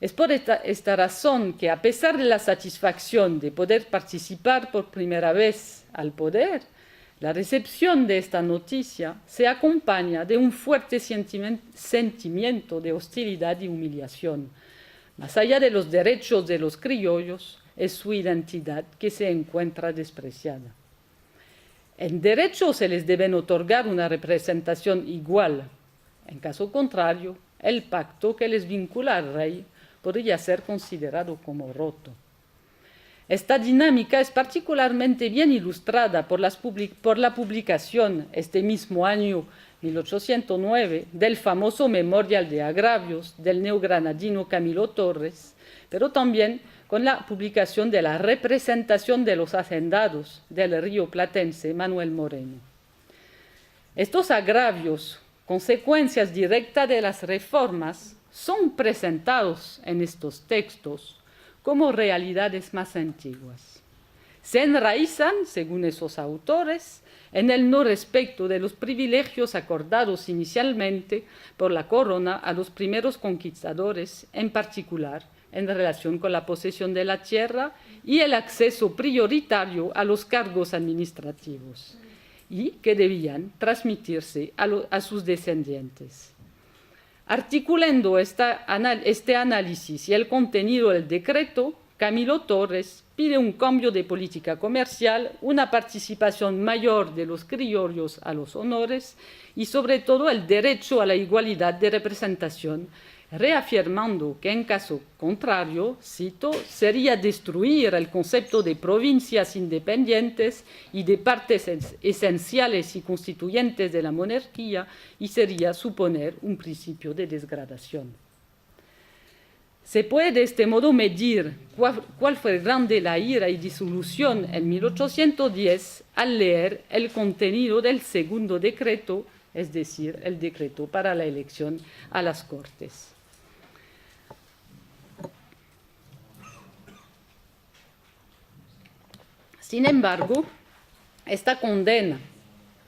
Es por esta razón que, a pesar de la satisfacción de poder participar por primera vez al poder, la recepción de esta noticia se acompaña de un fuerte sentimiento de hostilidad y humillación. Más allá de los derechos de los criollos, es su identidad que se encuentra despreciada. En derecho se les debe otorgar una representación igual. En caso contrario, el pacto que les vincula al rey podría ser considerado como roto. Esta dinámica es particularmente bien ilustrada por la publicación este mismo año 1809 del famoso Memorial de Agravios del neogranadino Camilo Torres, pero también con la publicación de la representación de los hacendados del río platense Manuel Moreno. Estos agravios, consecuencias directas de las reformas, son presentados en estos textos como realidades más antiguas. se enraizan, según esos autores, en el no respeto de los privilegios acordados inicialmente por la corona a los primeros conquistadores, en particular en relación con la posesión de la tierra y el acceso prioritario a los cargos administrativos, y que debían transmitirse a sus descendientes. Articulando este análisis y el contenido del decreto, Camilo Torres pide un cambio de política comercial, una participación mayor de los criollos a los honores y, sobre todo, el derecho a la igualdad de representación, reafirmando que, en caso contrario, cito, sería destruir el concepto de provincias independientes y de partes esenciales y constituyentes de la monarquía y sería suponer un principio de degradación. Se puede de este modo medir cuál fue grande la ira y disolución en 1810 al leer el contenido del segundo decreto, es decir, el decreto para la elección a las Cortes. Sin embargo, esta condena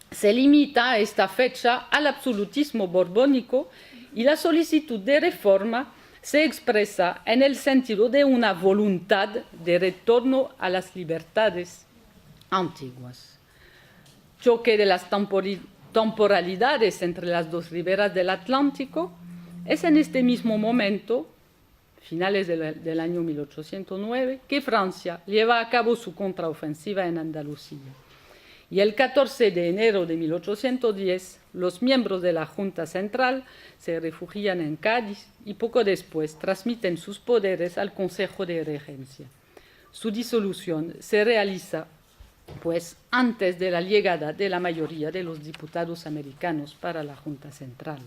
se limita a esta fecha al absolutismo borbónico y la solicitud de reforma se expresa en el sentido de una voluntad de retorno a las libertades antiguas. Choque de las temporalidades entre las dos riberas del Atlántico es en este mismo momento, finales del año 1809, que Francia lleva a cabo su contraofensiva en Andalucía. Y el 14 de enero de 1810, los miembros de la Junta Central se refugian en Cádiz y poco después transmiten sus poderes al Consejo de Regencia. Su disolución se realiza, pues, antes de la llegada de la mayoría de los diputados americanos para la Junta Central.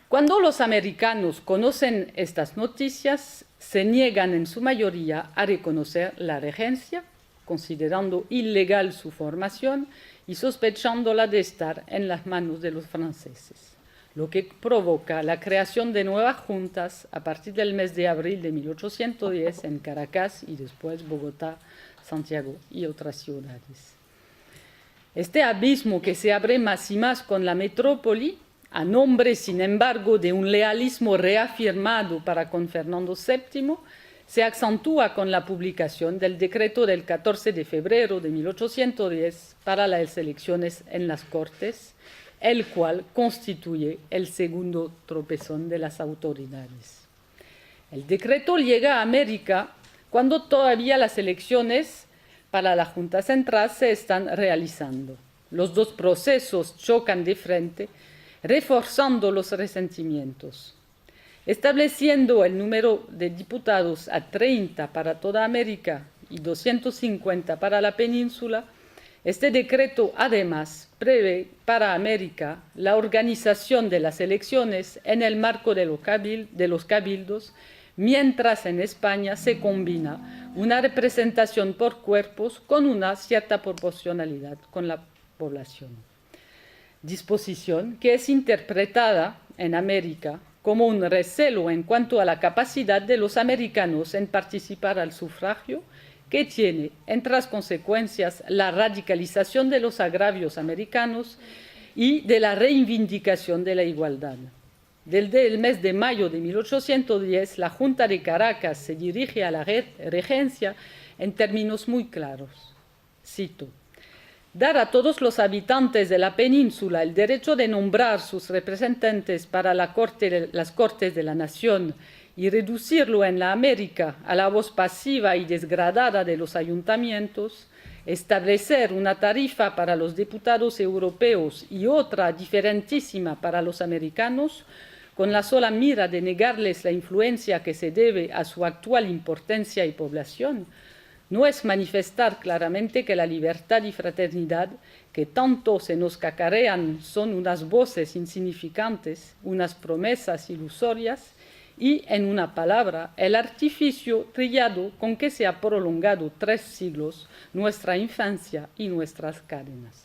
Cuando los americanos conocen estas noticias, se niegan en su mayoría a reconocer la regencia, considerando ilegal su formación y sospechándola de estar en las manos de los franceses, lo que provoca la creación de nuevas juntas a partir del mes de abril de 1810 en Caracas y después Bogotá, Santiago y otras ciudades. Este abismo que se abre más y más con la metrópoli, a nombre, sin embargo, de un lealismo reafirmado para con Fernando VII, se acentúa con la publicación del decreto del 14 de febrero de 1810 para las elecciones en las Cortes, el cual constituye el segundo tropezón de las autoridades. El decreto llega a América cuando todavía las elecciones para la Junta Central se están realizando. Los dos procesos chocan de frente, reforzando los resentimientos. Estableciendo el número de diputados a 30 para toda América y 250 para la península, este decreto además prevé para América la organización de las elecciones en el marco de los cabildos, mientras en España se combina una representación por cuerpos con una cierta proporcionalidad con la población. Disposición que es interpretada en América como un recelo en cuanto a la capacidad de los americanos en participar al sufragio, que tiene, entre las consecuencias, la radicalización de los agravios americanos y de la reivindicación de la igualdad. Desde el mes de mayo de 1810, la Junta de Caracas se dirige a la regencia en términos muy claros. Cito: dar a todos los habitantes de la península el derecho de nombrar sus representantes para las Cortes de la Nación y reducirlo en la América a la voz pasiva y desgradada de los ayuntamientos, establecer una tarifa para los diputados europeos y otra diferentísima para los americanos, con la sola mira de negarles la influencia que se debe a su actual importancia y población, no es manifestar claramente que la libertad y fraternidad que tanto se nos cacarean son unas voces insignificantes, unas promesas ilusorias y, en una palabra, el artificio trillado con que se ha prolongado 3 siglos nuestra infancia y nuestras cadenas.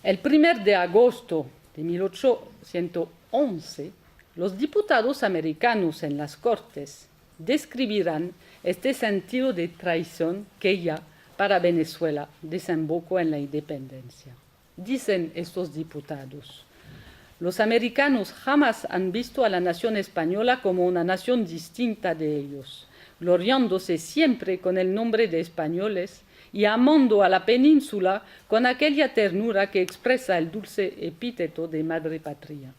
El 1 de agosto de 1811, los diputados americanos en las Cortes, describirán este sentido de traición que ya para Venezuela desembocó en la independencia. Dicen estos diputados: los americanos jamás han visto a la nación española como una nación distinta de ellos, gloriándose siempre con el nombre de españoles y amando a la península con aquella ternura que expresa el dulce epíteto de madre patria.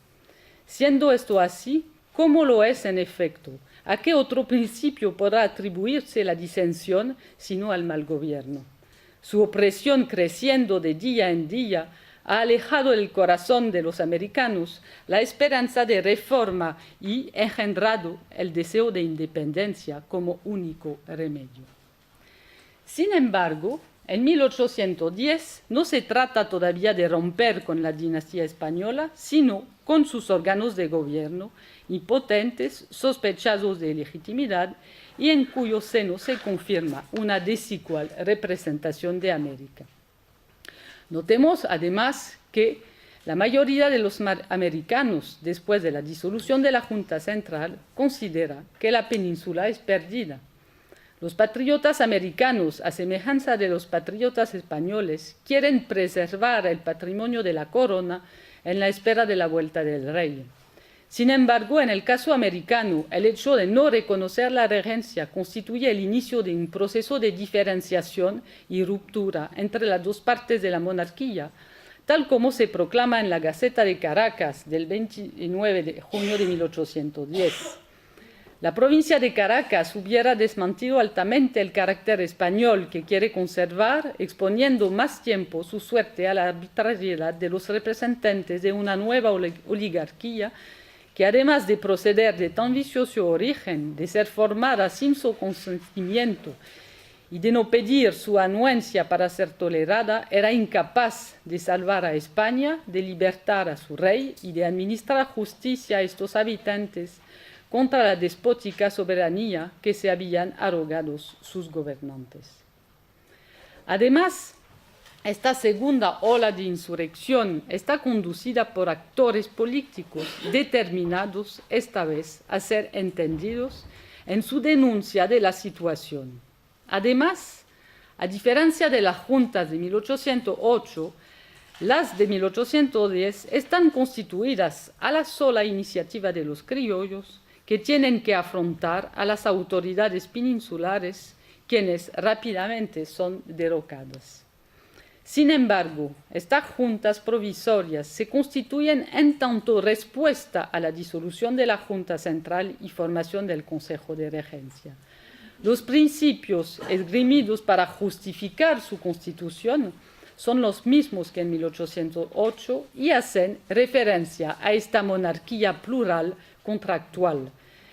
Siendo esto así, ¿cómo lo es en efecto? ¿A qué otro principio podrá atribuirse la disensión sino al mal gobierno? Su opresión creciendo de día en día ha alejado del corazón de los americanos la esperanza de reforma y engendrado el deseo de independencia como único remedio. Sin embargo, en 1810 no se trata todavía de romper con la dinastía española, sino con sus órganos de gobierno, impotentes, sospechosos de legitimidad y en cuyo seno se confirma una desigual representación de América. Notemos además que la mayoría de los americanos, después de la disolución de la Junta Central, considera que la península es perdida. Los patriotas americanos, a semejanza de los patriotas españoles, quieren preservar el patrimonio de la corona en la espera de la vuelta del rey. Sin embargo, en el caso americano, el hecho de no reconocer la regencia constituye el inicio de un proceso de diferenciación y ruptura entre las dos partes de la monarquía, tal como se proclama en la Gaceta de Caracas del 29 de junio de 1810. La provincia de Caracas hubiera desmentido altamente el carácter español que quiere conservar, exponiendo más tiempo su suerte a la arbitrariedad de los representantes de una nueva oligarquía que, además de proceder de tan vicioso origen, de ser formada sin su consentimiento y de no pedir su anuencia para ser tolerada, era incapaz de salvar a España, de libertar a su rey y de administrar justicia a estos habitantes contra la despótica soberanía que se habían arrogado sus gobernantes. Además, esta segunda ola de insurrección está conducida por actores políticos determinados, esta vez, a ser entendidos en su denuncia de la situación. Además, a diferencia de las juntas de 1808, las de 1810 están constituidas a la sola iniciativa de los criollos, que tienen que afrontar a las autoridades peninsulares, quienes rápidamente son derrocadas. Sin embargo, estas juntas provisorias se constituyen en tanto respuesta a la disolución de la Junta Central y formación del Consejo de Regencia. Los principios esgrimidos para justificar su constitución son los mismos que en 1808 y hacen referencia a esta monarquía plural contractual.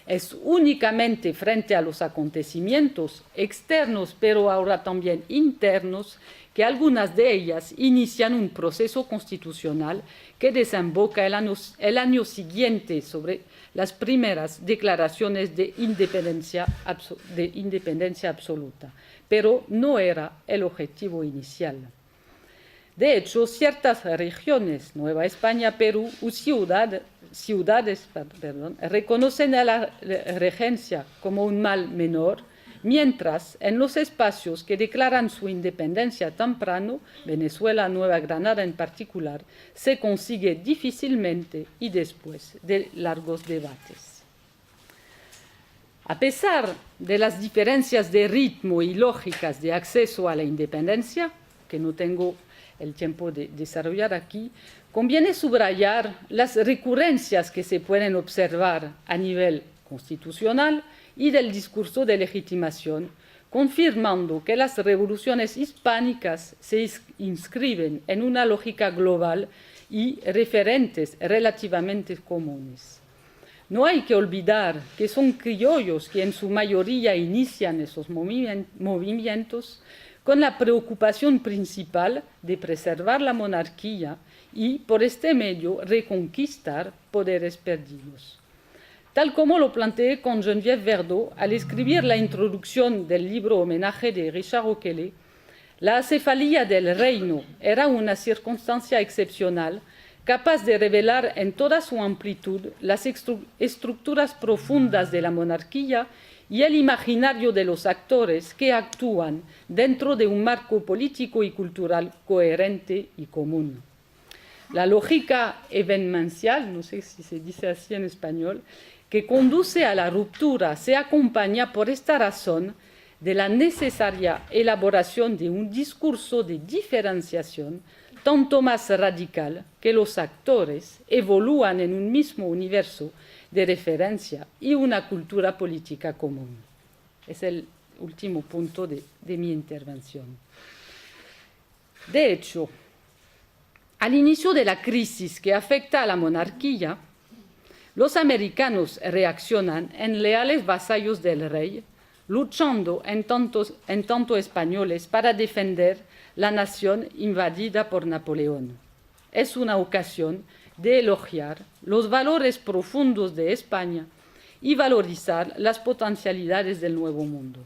Es únicamente frente a los acontecimientos externos, pero ahora también internos, que algunas de ellas inician un proceso constitucional que desemboca el año siguiente sobre las primeras declaraciones de independencia absoluta, pero no era el objetivo inicial. De hecho, ciertas regiones, Nueva España, Perú o ciudades, reconocen a la regencia como un mal menor, mientras en los espacios que declaran su independencia temprano, Venezuela, Nueva Granada en particular, se consigue difícilmente y después de largos debates. A pesar de las diferencias de ritmo y lógicas de acceso a la independencia, que no tengo el tiempo de desarrollar aquí, conviene subrayar las recurrencias que se pueden observar a nivel constitucional y del discurso de legitimación, confirmando que las revoluciones hispánicas se inscriben en una lógica global y referentes relativamente comunes. No hay que olvidar que son criollos que en su mayoría inician esos movimientos con la preocupación principal de preservar la monarquía y, por este medio, reconquistar poderes perdidos. Tal como lo planteé con Geneviève Verdeau al escribir la introducción del libro Homenaje de Richard O'Kelly, la acefalía del reino era una circunstancia excepcional capaz de revelar en toda su amplitud las estructuras profundas de la monarquía y el imaginario de los actores que actúan dentro de un marco político y cultural coherente y común. La lógica evenencial, no sé si se dice así en español, que conduce a la ruptura se acompaña por esta razón de la necesaria elaboración de un discurso de diferenciación tanto más radical que los actores evalúan en un mismo universo de referencia y una cultura política común. Es el último punto de mi intervención. De hecho, al inicio de la crisis que afecta a la monarquía, los americanos reaccionan en leales vasallos del rey, luchando en tanto españoles para defender la nación invadida por Napoleón. Es una ocasión de elogiar los valores profundos de España y valorizar las potencialidades del Nuevo Mundo.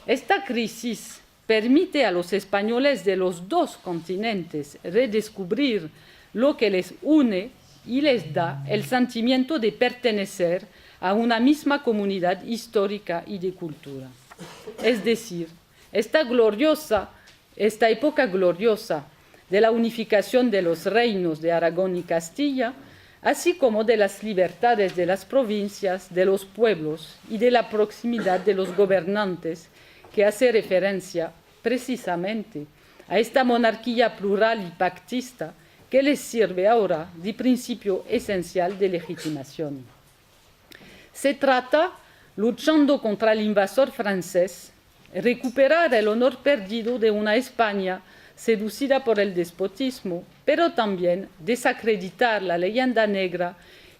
Esta crisis permite a los españoles de los dos continentes redescubrir lo que les une y les da el sentimiento de pertenecer a una misma comunidad histórica y de cultura. Es decir, esta época gloriosa de la unificación de los reinos de Aragón y Castilla, así como de las libertades de las provincias, de los pueblos y de la proximidad de los gobernantes, que hace referencia precisamente a esta monarquía plural y pactista que les sirve ahora de principio esencial de legitimación. Se trata, luchando contra el invasor francés, recuperar el honor perdido de una España seducida por el despotismo, pero también desacreditar la leyenda negra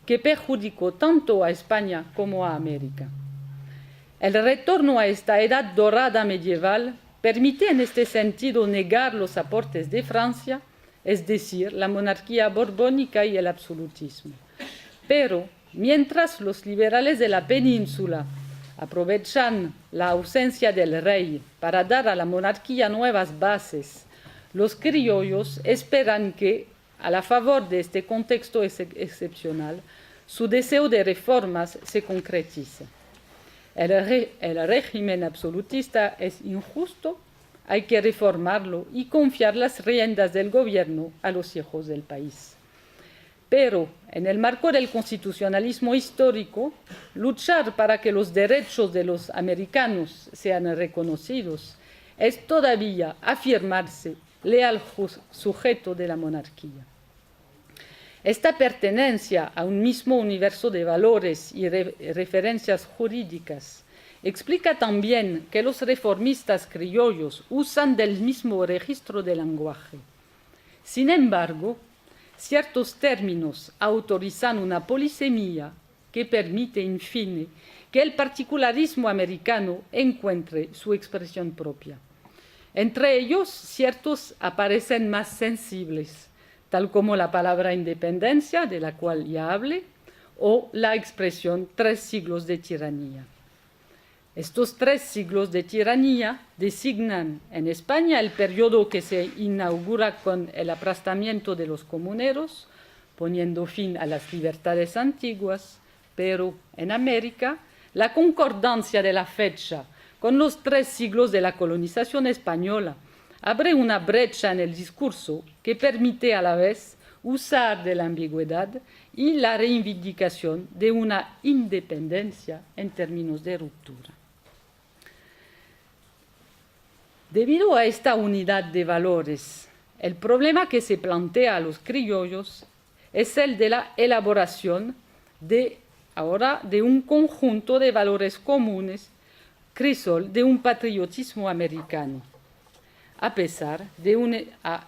que perjudicó tanto a España como a América. El retorno a esta edad dorada medieval permite en este sentido negar los aportes de Francia, es decir, la monarquía borbónica y el absolutismo. Pero mientras los liberales de la península aprovechan la ausencia del rey para dar a la monarquía nuevas bases, los criollos esperan que, a la favor de este contexto excepcional, su deseo de reformas se concretice. El régimen absolutista es injusto, hay que reformarlo y confiar las riendas del gobierno a los hijos del país. Pero, en el marco del constitucionalismo histórico, luchar para que los derechos de los americanos sean reconocidos es todavía afirmarse leal sujeto de la monarquía. Esta pertenencia a un mismo universo de valores y referencias jurídicas explica también que los reformistas criollos usan del mismo registro de lenguaje. Sin embargo, ciertos términos autorizan una polisemia que permite, en fin, que el particularismo americano encuentre su expresión propia. Entre ellos, ciertos aparecen más sensibles, tal como la palabra independencia, de la cual ya hablé, o la expresión 3 siglos de tiranía. Estos 3 siglos de tiranía designan en España el periodo que se inaugura con el aplastamiento de los comuneros, poniendo fin a las libertades antiguas, pero en América la concordancia de la fecha con los 3 siglos de la colonización española abre una brecha en el discurso que permite a la vez usar de la ambigüedad y la reivindicación de una independencia en términos de ruptura. Debido a esta unidad de valores, el problema que se plantea a los criollos es el de la elaboración de un conjunto de valores comunes, crisol de un patriotismo americano, a pesar de una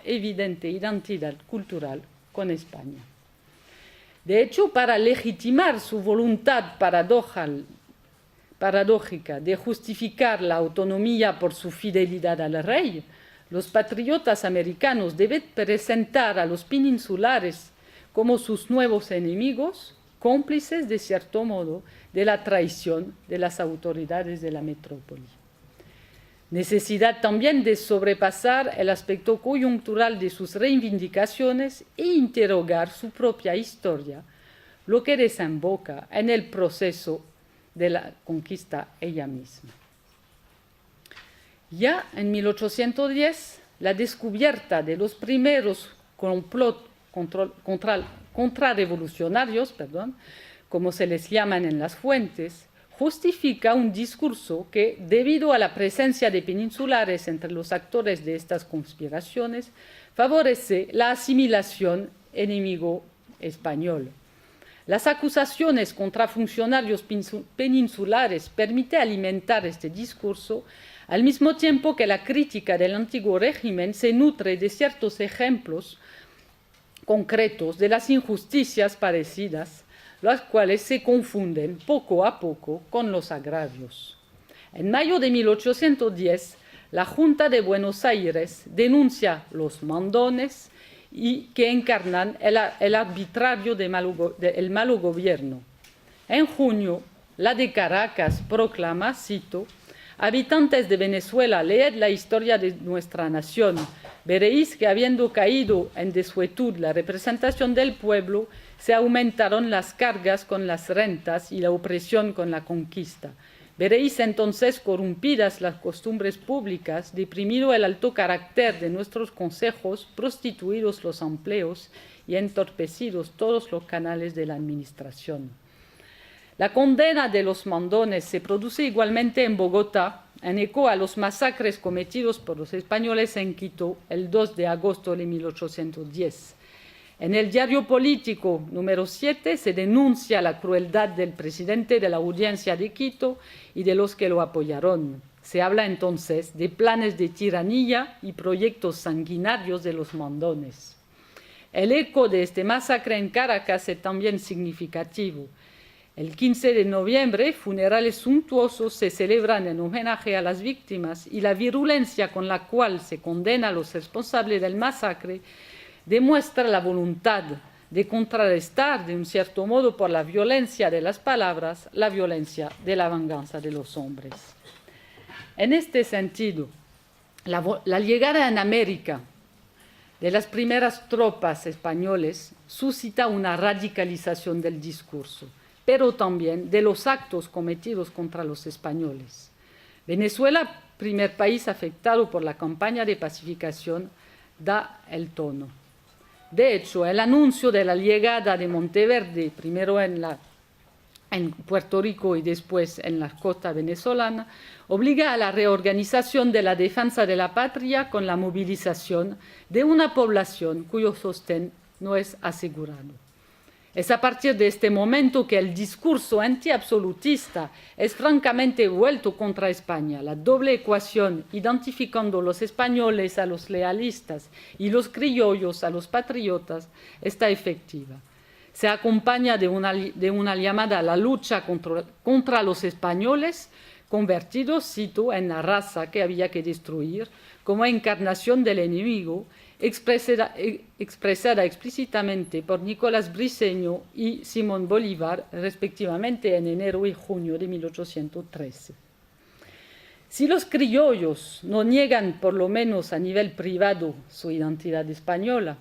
evidente identidad cultural con España. De hecho, para legitimar su voluntad paradójica de justificar la autonomía por su fidelidad al rey, los patriotas americanos deben presentar a los peninsulares como sus nuevos enemigos, cómplices, de cierto modo, de la traición de las autoridades de la metrópoli. Necesidad también de sobrepasar el aspecto coyuntural de sus reivindicaciones e interrogar su propia historia, lo que desemboca en el proceso de la conquista ella misma. Ya en 1810, la descubierta de los primeros complots contrarrevolucionarios, como se les llaman en las fuentes, justifica un discurso que, debido a la presencia de peninsulares entre los actores de estas conspiraciones, favorece la asimilación enemigo español. Las acusaciones contra funcionarios peninsulares permiten alimentar este discurso, al mismo tiempo que la crítica del antiguo régimen se nutre de ciertos ejemplos concretos de las injusticias parecidas, las cuales se confunden poco a poco con los agravios. En mayo de 1810, la Junta de Buenos Aires denuncia los mandones y que encarnan el arbitrario del malo gobierno. En junio, la de Caracas proclama, cito, «Habitantes de Venezuela, leed la historia de nuestra nación. Veréis que habiendo caído en desuetud la representación del pueblo, se aumentaron las cargas con las rentas y la opresión con la conquista. Veréis entonces corrompidas las costumbres públicas, deprimido el alto carácter de nuestros consejos, prostituidos los empleos y entorpecidos todos los canales de la administración». La condena de los mandones se produce igualmente en Bogotá, en eco a los masacres cometidos por los españoles en Quito el 2 de agosto de 1810. En el diario político número 7 se denuncia la crueldad del presidente de la Audiencia de Quito y de los que lo apoyaron. Se habla entonces de planes de tiranía y proyectos sanguinarios de los mandones. El eco de este masacre en Caracas es también significativo. El 15 de noviembre, funerales suntuosos se celebran en homenaje a las víctimas y la virulencia con la cual se condena a los responsables del masacre demuestra la voluntad de contrarrestar, de un cierto modo, por la violencia de las palabras, la violencia de la venganza de los hombres. En este sentido, la llegada en América de las primeras tropas españoles suscita una radicalización del discurso, pero también de los actos cometidos contra los españoles. Venezuela, primer país afectado por la campaña de pacificación, da el tono. De hecho, el anuncio de la llegada de Monteverde, primero en Puerto Rico y después en la costa venezolana, obliga a la reorganización de la defensa de la patria con la movilización de una población cuyo sostén no es asegurado. Es a partir de este momento que el discurso antiabsolutista es francamente vuelto contra España. La doble ecuación, identificando los españoles a los lealistas y los criollos a los patriotas, está efectiva. Se acompaña de una llamada a la lucha contra los españoles, convertidos, cito, en la raza que había que destruir, como encarnación del enemigo, expresada explícitamente por Nicolás Briceño y Simón Bolívar, respectivamente en enero y junio de 1813. Si los criollos no niegan, por lo menos a nivel privado, su identidad española,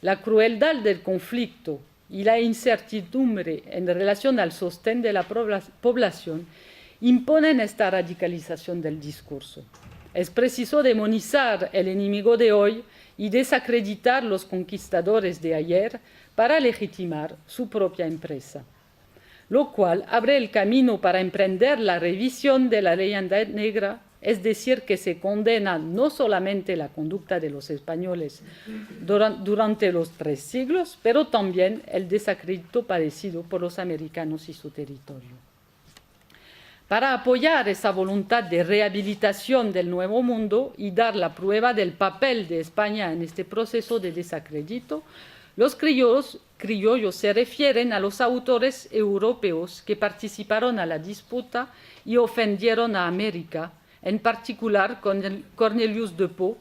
la crueldad del conflicto y la incertidumbre en relación al sostén de la población imponen esta radicalización del discurso. Es preciso demonizar el enemigo de hoy y desacreditar los conquistadores de ayer para legitimar su propia empresa, lo cual abre el camino para emprender la revisión de la leyenda negra, es decir, que se condena no solamente la conducta de los españoles durante los 3 siglos, pero también el desacredito padecido por los americanos y su territorio. Para apoyar esa voluntad de rehabilitación del Nuevo Mundo y dar la prueba del papel de España en este proceso de desacredito, los criollos se refieren a los autores europeos que participaron a la disputa y ofendieron a América, en particular con Cornelius de Pau,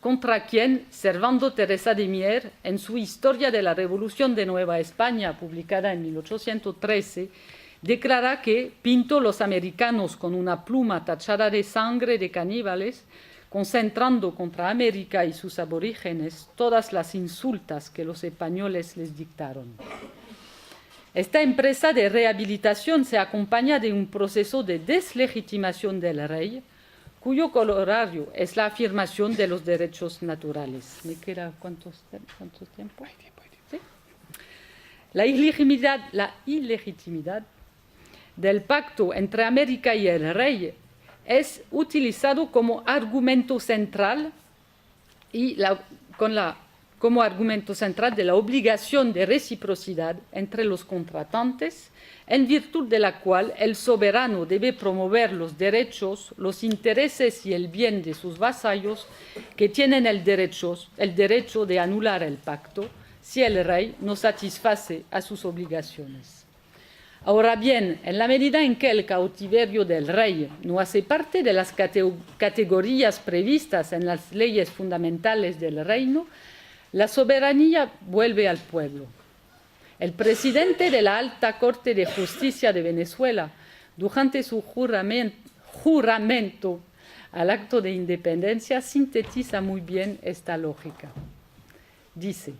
contra quien Servando Teresa de Mier, en su Historia de la Revolución de Nueva España, publicada en 1813, declara que pintó los americanos con una pluma tachada de sangre de caníbales, concentrando contra América y sus aborígenes todas las insultas que los españoles les dictaron. Esta empresa de rehabilitación se acompaña de un proceso de deslegitimación del rey, cuyo corolario es la afirmación de los derechos naturales. ¿Me queda cuánto tiempo? Hay tiempo. ¿Sí? La ilegitimidad del pacto entre América y el rey es utilizado como argumento central como argumento central de la obligación de reciprocidad entre los contratantes, en virtud de la cual el soberano debe promover los derechos, los intereses y el bien de sus vasallos que tienen el derecho de anular el pacto si el rey no satisface a sus obligaciones. Ahora bien, en la medida en que el cautiverio del rey no hace parte de las categorías previstas en las leyes fundamentales del reino, la soberanía vuelve al pueblo. El presidente de la Alta Corte de Justicia de Venezuela, durante su juramento al acto de independencia, sintetiza muy bien esta lógica. Dice: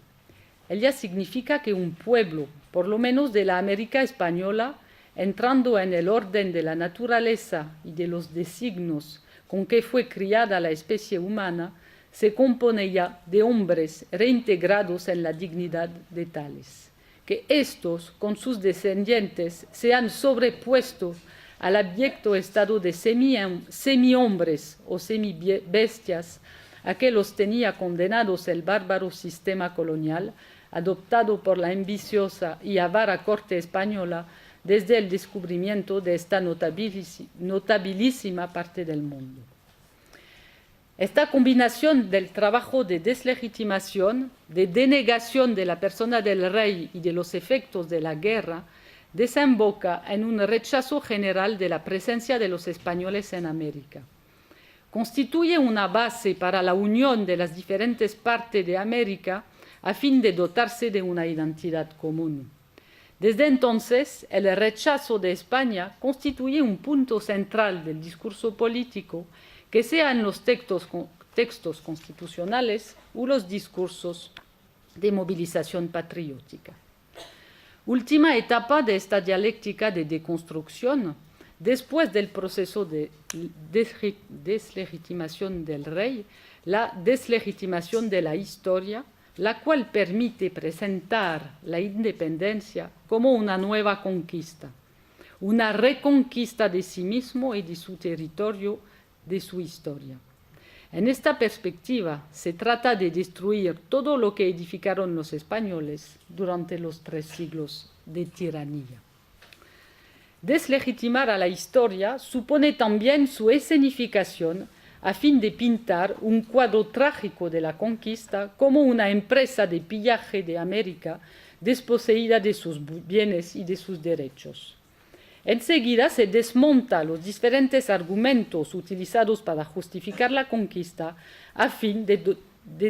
ella significa que un pueblo, por lo menos de la América española, entrando en el orden de la naturaleza y de los designios con que fue criada la especie humana, se compone ya de hombres reintegrados en la dignidad de tales, que éstos, con sus descendientes, se han sobrepuesto al abyecto estado de semi-hombres o semi-bestias a que los tenía condenados el bárbaro sistema colonial, adoptado por la ambiciosa y avara corte española desde el descubrimiento de esta notabilísima parte del mundo. Esta combinación del trabajo de deslegitimación, de denegación de la persona del rey y de los efectos de la guerra, desemboca en un rechazo general de la presencia de los españoles en América. Constituye una base para la unión de las diferentes partes de América a fin de dotarse de una identidad común. Desde entonces, el rechazo de España constituye un punto central del discurso político, que sea en los textos constitucionales o los discursos de movilización patriótica. Última etapa de esta dialéctica de deconstrucción, después del proceso de deslegitimación del rey, la deslegitimación de la historia, la cual permite presentar la independencia como una nueva conquista, una reconquista de sí mismo y de su territorio, de su historia. En esta perspectiva, se trata de destruir todo lo que edificaron los españoles durante los 3 siglos de tiranía. Deslegitimar a la historia supone también su escenificación a fin de pintar un cuadro trágico de la conquista como una empresa de pillaje de América desposeída de sus bienes y de sus derechos. Enseguida se desmonta los diferentes argumentos utilizados para justificar la conquista a fin de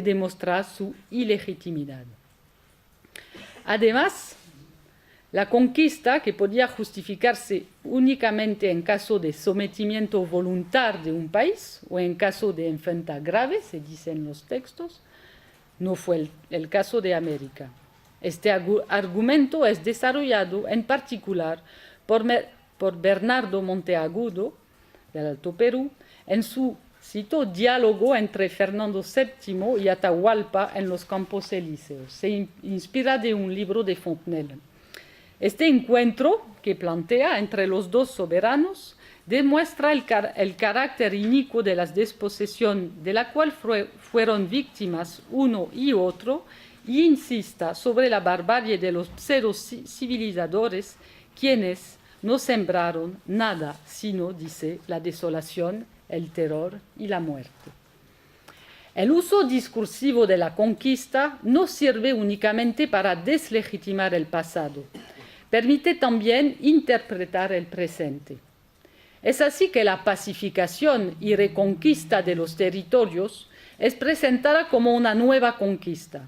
demostrar su ilegitimidad. Además, la conquista, que podía justificarse únicamente en caso de sometimiento voluntario de un país o en caso de enfrenta grave, se dice en los textos, no fue el caso de América. Este argumento es desarrollado en particular por Bernardo Monteagudo, del Alto Perú, en su cito diálogo entre Fernando VII y Atahualpa en los Campos Elíseos. Se inspira de un libro de Fontenelle. Este encuentro que plantea entre los dos soberanos demuestra el carácter inicuo de la desposesión de la cual fueron víctimas uno y otro, y insista sobre la barbarie de los pseudo-civilizadores, quienes no sembraron nada sino, dice, la desolación, el terror y la muerte. El uso discursivo de la conquista no sirve únicamente para deslegitimar el pasado, permite también interpretar el presente. Es así que la pacificación y reconquista de los territorios es presentada como una nueva conquista.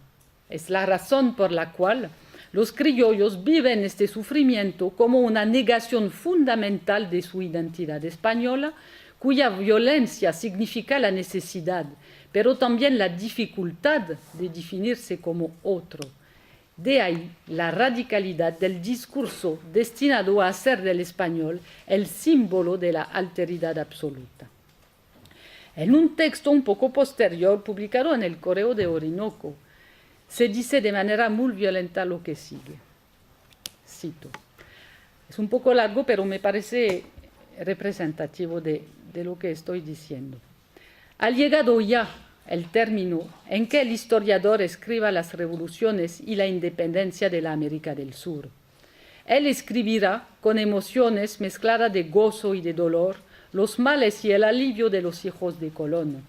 Es la razón por la cual los criollos viven este sufrimiento como una negación fundamental de su identidad española, cuya violencia significa la necesidad, pero también la dificultad de definirse como otro. De ahí la radicalidad del discurso destinado a hacer del español el símbolo de la alteridad absoluta. En un texto un poco posterior, publicado en el Correo de Orinoco, se dice de manera muy violenta lo que sigue. Cito. Es un poco largo, pero me parece representativo de lo que estoy diciendo. Ha llegado ya el término en que el historiador escriba las revoluciones y la independencia de la América del Sur. Él escribirá con emociones mezcladas de gozo y de dolor los males y el alivio de los hijos de Colón.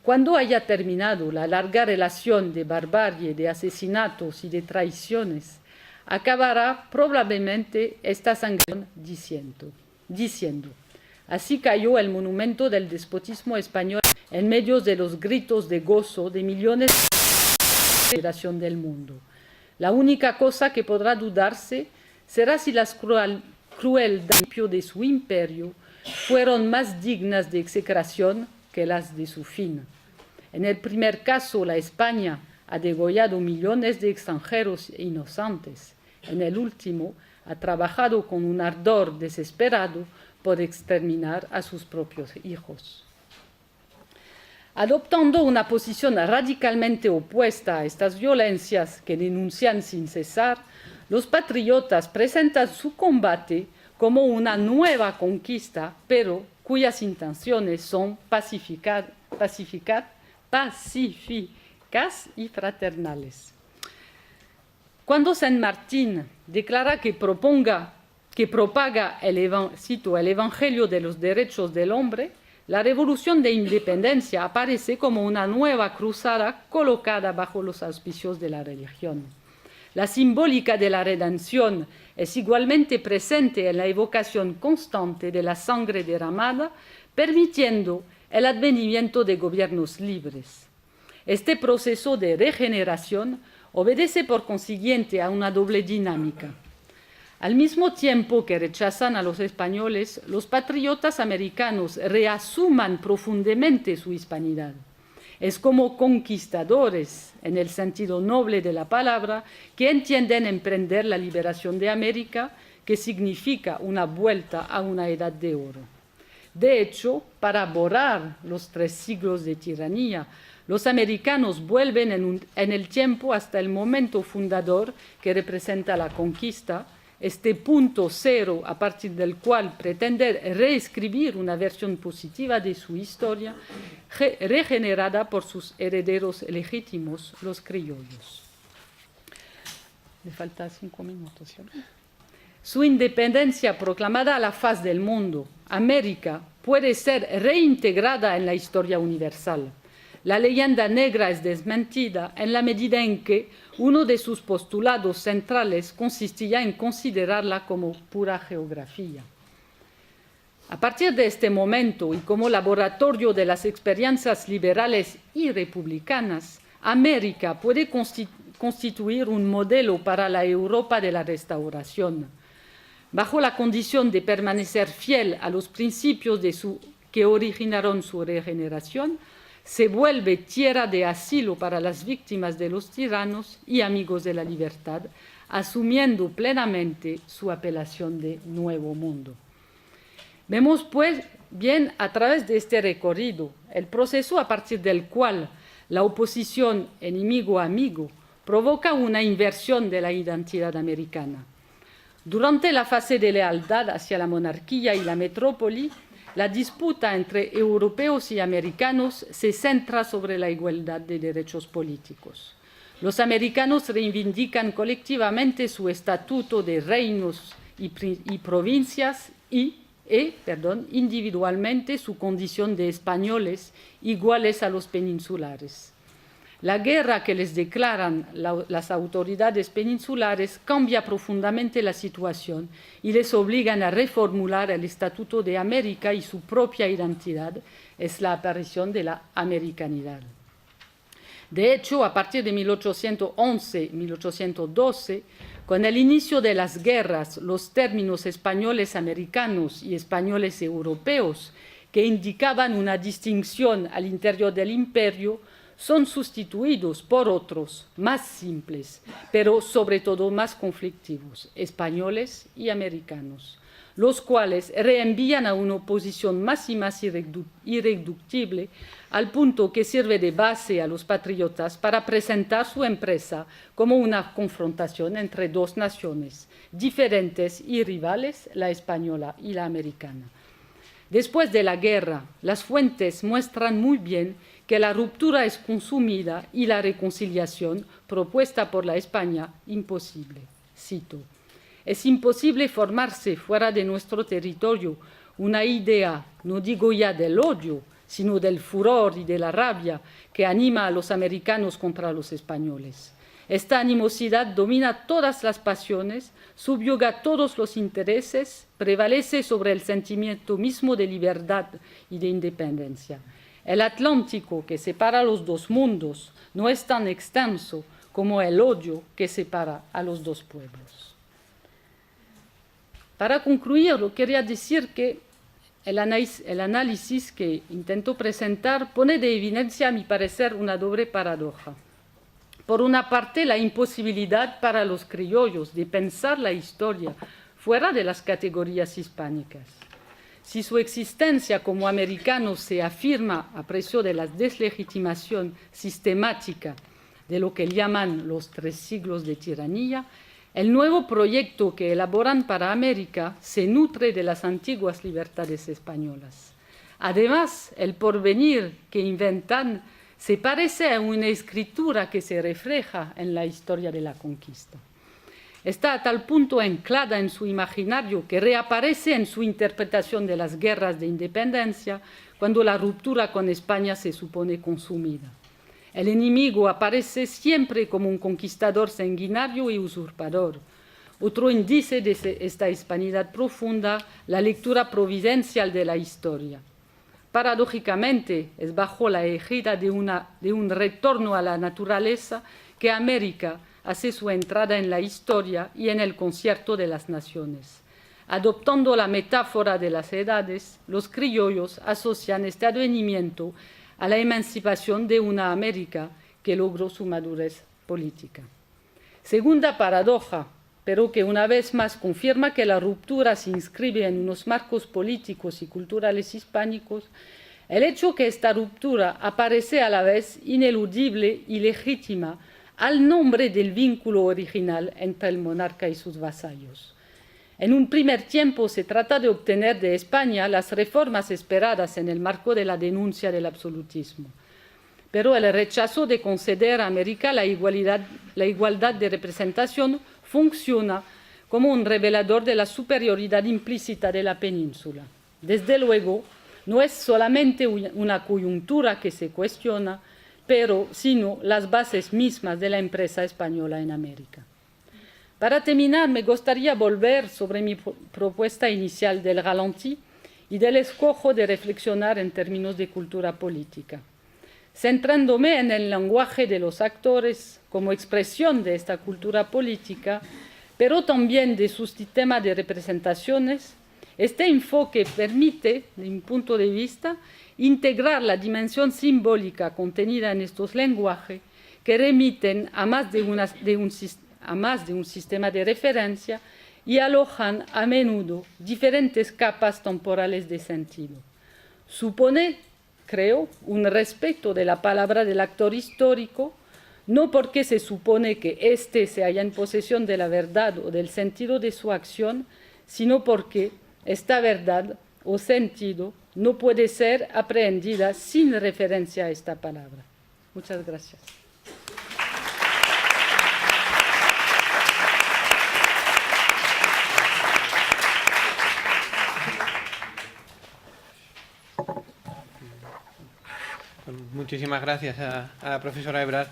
Cuando haya terminado la larga relación de barbarie, de asesinatos y de traiciones, acabará probablemente esta sanción diciendo, así cayó el monumento del despotismo español en medio de los gritos de gozo de millones de población del mundo. La única cosa que podrá dudarse será si las crueldades de su imperio fueron más dignas de execración que las de su fin. En el primer caso, la España ha degollado millones de extranjeros inocentes. En el último, ha trabajado con un ardor desesperado por exterminar a sus propios hijos. Adoptando una posición radicalmente opuesta a estas violencias que denuncian sin cesar, los patriotas presentan su combate como una nueva conquista, pero cuyas intenciones son pacíficas y fraternales. Cuando San Martín declara que propaga el Evangelio de los derechos del hombre, la Revolución de Independencia aparece como una nueva cruzada colocada bajo los auspicios de la religión. La simbólica de la redención es igualmente presente en la evocación constante de la sangre derramada, permitiendo el advenimiento de gobiernos libres. Este proceso de regeneración obedece por consiguiente a una doble dinámica. Al mismo tiempo que rechazan a los españoles, los patriotas americanos reasuman profundamente su hispanidad. Es como conquistadores, en el sentido noble de la palabra, que entienden emprender la liberación de América, que significa una vuelta a una edad de oro. De hecho, para borrar los 3 siglos de tiranía, los americanos vuelven en el tiempo hasta el momento fundador que representa la conquista, este punto cero a partir del cual pretender reescribir una versión positiva de su historia, regenerada por sus herederos legítimos, los criollos. Me faltan 5 minutos, ¿sí? Su independencia proclamada a la faz del mundo, América puede ser reintegrada en la historia universal. La leyenda negra es desmentida en la medida en que uno de sus postulados centrales consistía en considerarla como pura geografía. A partir de este momento y como laboratorio de las experiencias liberales y republicanas, América puede constituir un modelo para la Europa de la Restauración. Bajo la condición de permanecer fiel a los principios que originaron su regeneración, se vuelve tierra de asilo para las víctimas de los tiranos y amigos de la libertad, asumiendo plenamente su apelación de Nuevo Mundo. Vemos, pues, bien a través de este recorrido el proceso a partir del cual la oposición enemigo-amigo provoca una inversión de la identidad americana. Durante la fase de lealtad hacia la monarquía y la metrópoli, la disputa entre europeos y americanos se centra sobre la igualdad de derechos políticos. Los americanos reivindican colectivamente su estatuto de reinos y provincias y individualmente su condición de españoles iguales a los peninsulares. La guerra que les declaran las autoridades peninsulares cambia profundamente la situación y les obligan a reformular el Estatuto de América y su propia identidad es la aparición de la americanidad. De hecho, a partir de 1811-1812, con el inicio de las guerras, los términos españoles americanos y españoles europeos, que indicaban una distinción al interior del imperio, son sustituidos por otros más simples, pero sobre todo más conflictivos, españoles y americanos, los cuales reenvían a una oposición más y más irreductible, al punto que sirve de base a los patriotas para presentar su empresa como una confrontación entre dos naciones diferentes y rivales, la española y la americana. Después de la guerra, las fuentes muestran muy bien que la ruptura es consumida y la reconciliación propuesta por la España imposible. Cito: es imposible formarse fuera de nuestro territorio una idea, no digo ya del odio, sino del furor y de la rabia que anima a los americanos contra los españoles. Esta animosidad domina todas las pasiones, subyuga todos los intereses, prevalece sobre el sentimiento mismo de libertad y de independencia. El Atlántico que separa los dos mundos no es tan extenso como el odio que separa a los dos pueblos. Para concluir, quería decir que el análisis que intento presentar pone de evidencia, a mi parecer, una doble paradoja. Por una parte, la imposibilidad para los criollos de pensar la historia fuera de las categorías hispánicas. Si su existencia como americanos se afirma a precio de la deslegitimación sistemática de lo que llaman los 3 siglos de tiranía, el nuevo proyecto que elaboran para América se nutre de las antiguas libertades españolas. Además, el porvenir que inventan se parece a una escritura que se refleja en la historia de la conquista. Está a tal punto anclada en su imaginario que reaparece en su interpretación de las guerras de independencia cuando la ruptura con España se supone consumida. El enemigo aparece siempre como un conquistador sanguinario y usurpador. Otro índice de esta hispanidad profunda, la lectura providencial de la historia. Paradójicamente, es bajo la égida de un retorno a la naturaleza que América hace su entrada en la historia y en el concierto de las naciones. Adoptando la metáfora de las edades, los criollos asocian este advenimiento a la emancipación de una América que logró su madurez política. Segunda paradoja, pero que una vez más confirma que la ruptura se inscribe en unos marcos políticos y culturales hispánicos, el hecho que esta ruptura aparece a la vez ineludible y legítima al nombre del vínculo original entre el monarca y sus vasallos. En un primer tiempo se trata de obtener de España las reformas esperadas en el marco de la denuncia del absolutismo. Pero el rechazo de conceder a América la igualdad de representación funciona como un revelador de la superioridad implícita de la península. Desde luego, no es solamente una coyuntura que se cuestiona, pero sino las bases mismas de la empresa española en América. Para terminar, me gustaría volver sobre mi propuesta inicial del ralentí y del escojo de reflexionar en términos de cultura política, centrándome en el lenguaje de los actores como expresión de esta cultura política, pero también de su sistema de representaciones. Este enfoque permite, de mi punto de vista, integrar la dimensión simbólica contenida en estos lenguajes que remiten a más de un sistema de referencia y alojan a menudo diferentes capas temporales de sentido. Supone, creo, un respeto de la palabra del actor histórico, no porque se supone que éste se halla en posesión de la verdad o del sentido de su acción, sino porque esta verdad o sentido no puede ser aprehendida sin referencia a esta palabra. Muchas gracias. Muchísimas gracias a la profesora Ebrard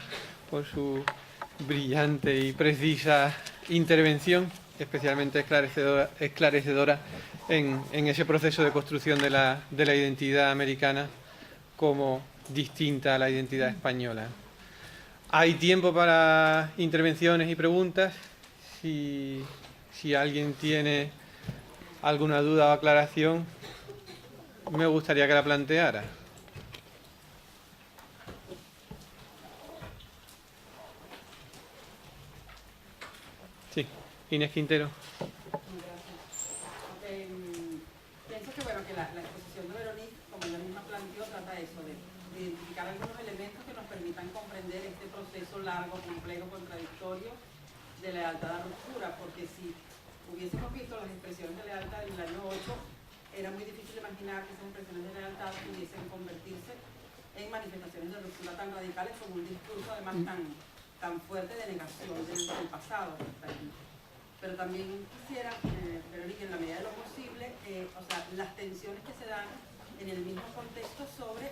por su brillante y precisa intervención, especialmente esclarecedora en ese proceso de construcción de la identidad americana como distinta a la identidad española. Hay tiempo para intervenciones y preguntas. Si alguien tiene alguna duda o aclaración, me gustaría que la planteara. Inés Quintero. Pienso que, bueno, que la exposición de Veronique, como ella misma planteó, trata eso, de identificar algunos elementos que nos permitan comprender este proceso largo, complejo, contradictorio de lealtad a ruptura, porque si hubiésemos visto las expresiones de lealtad en el año 8, era muy difícil imaginar que esas expresiones de lealtad pudiesen convertirse en manifestaciones de ruptura tan radicales como un discurso además tan fuerte de negación del pasado. Pero también quisiera, Verónica, en la medida de lo posible, o sea, las tensiones que se dan en el mismo contexto sobre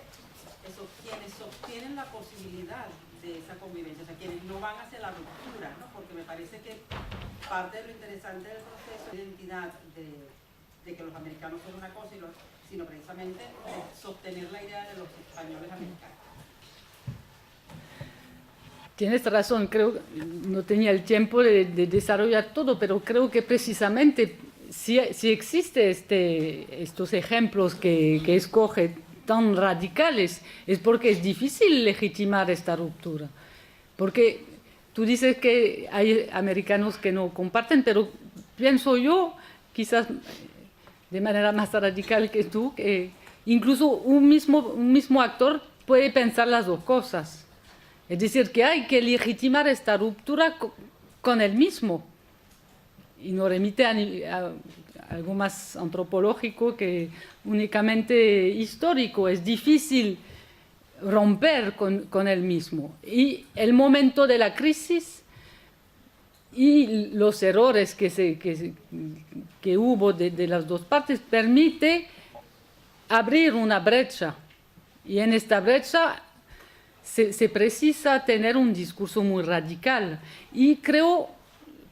eso, quienes sostienen la posibilidad de esa convivencia, o sea, quienes no van hacia la ruptura, ¿no? Porque me parece que parte de lo interesante del proceso de identidad de que los americanos son una cosa, sino precisamente sostener la idea de los españoles americanos. Tienes razón, creo que no tenía el tiempo de desarrollar todo, pero creo que precisamente si existe estos ejemplos que escoge tan radicales, es porque es difícil legitimar esta ruptura. Porque tú dices que hay americanos que no comparten, pero pienso yo, quizás de manera más radical que tú, que incluso un mismo actor puede pensar las dos cosas. Es decir, que hay que legitimar esta ruptura con él mismo. Y nos remite a algo más antropológico que únicamente histórico. Es difícil romper con él mismo. Y el momento de la crisis y los errores que hubo de las dos partes permite abrir una brecha. Y en esta brecha se precisa tener un discurso muy radical. Y creo,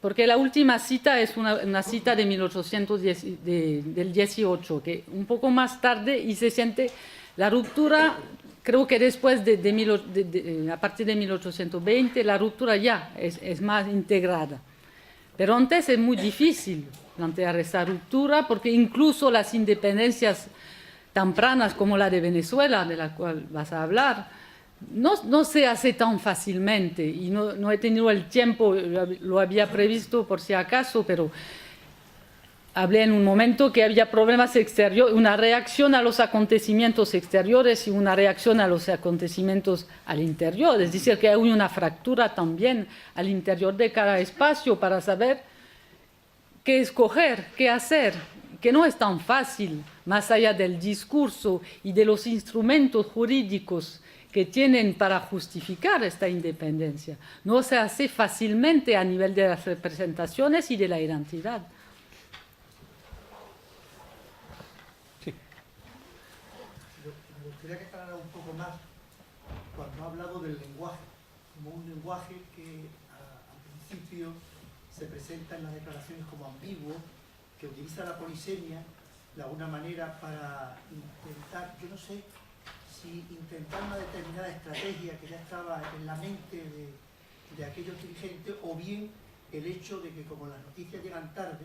porque la última cita es una cita de 1810, del 18, que un poco más tarde, y se siente la ruptura, creo que después a partir de 1820, la ruptura ya es más integrada. Pero antes es muy difícil plantear esa ruptura, porque incluso las independencias tempranas como la de Venezuela, de la cual vas a hablar, no se hace tan fácilmente, y no he tenido el tiempo, lo había previsto por si acaso, pero hablé en un momento que había problemas exteriores, una reacción a los acontecimientos exteriores y una reacción a los acontecimientos al interior, es decir, que hay una fractura también al interior de cada espacio para saber qué escoger, qué hacer, que no es tan fácil, más allá del discurso y de los instrumentos jurídicos que tienen para justificar esta independencia. No se hace fácilmente a nivel de las representaciones y de la identidad. Sí. Me gustaría que aclarara un poco más cuando ha hablado del lenguaje, como un lenguaje que al principio se presenta en las declaraciones como ambiguo, que utiliza la polisemia de alguna manera para intentar, yo no sé, si intentar una determinada estrategia que ya estaba en la mente de aquellos dirigentes, o bien el hecho de que como las noticias llegan tarde,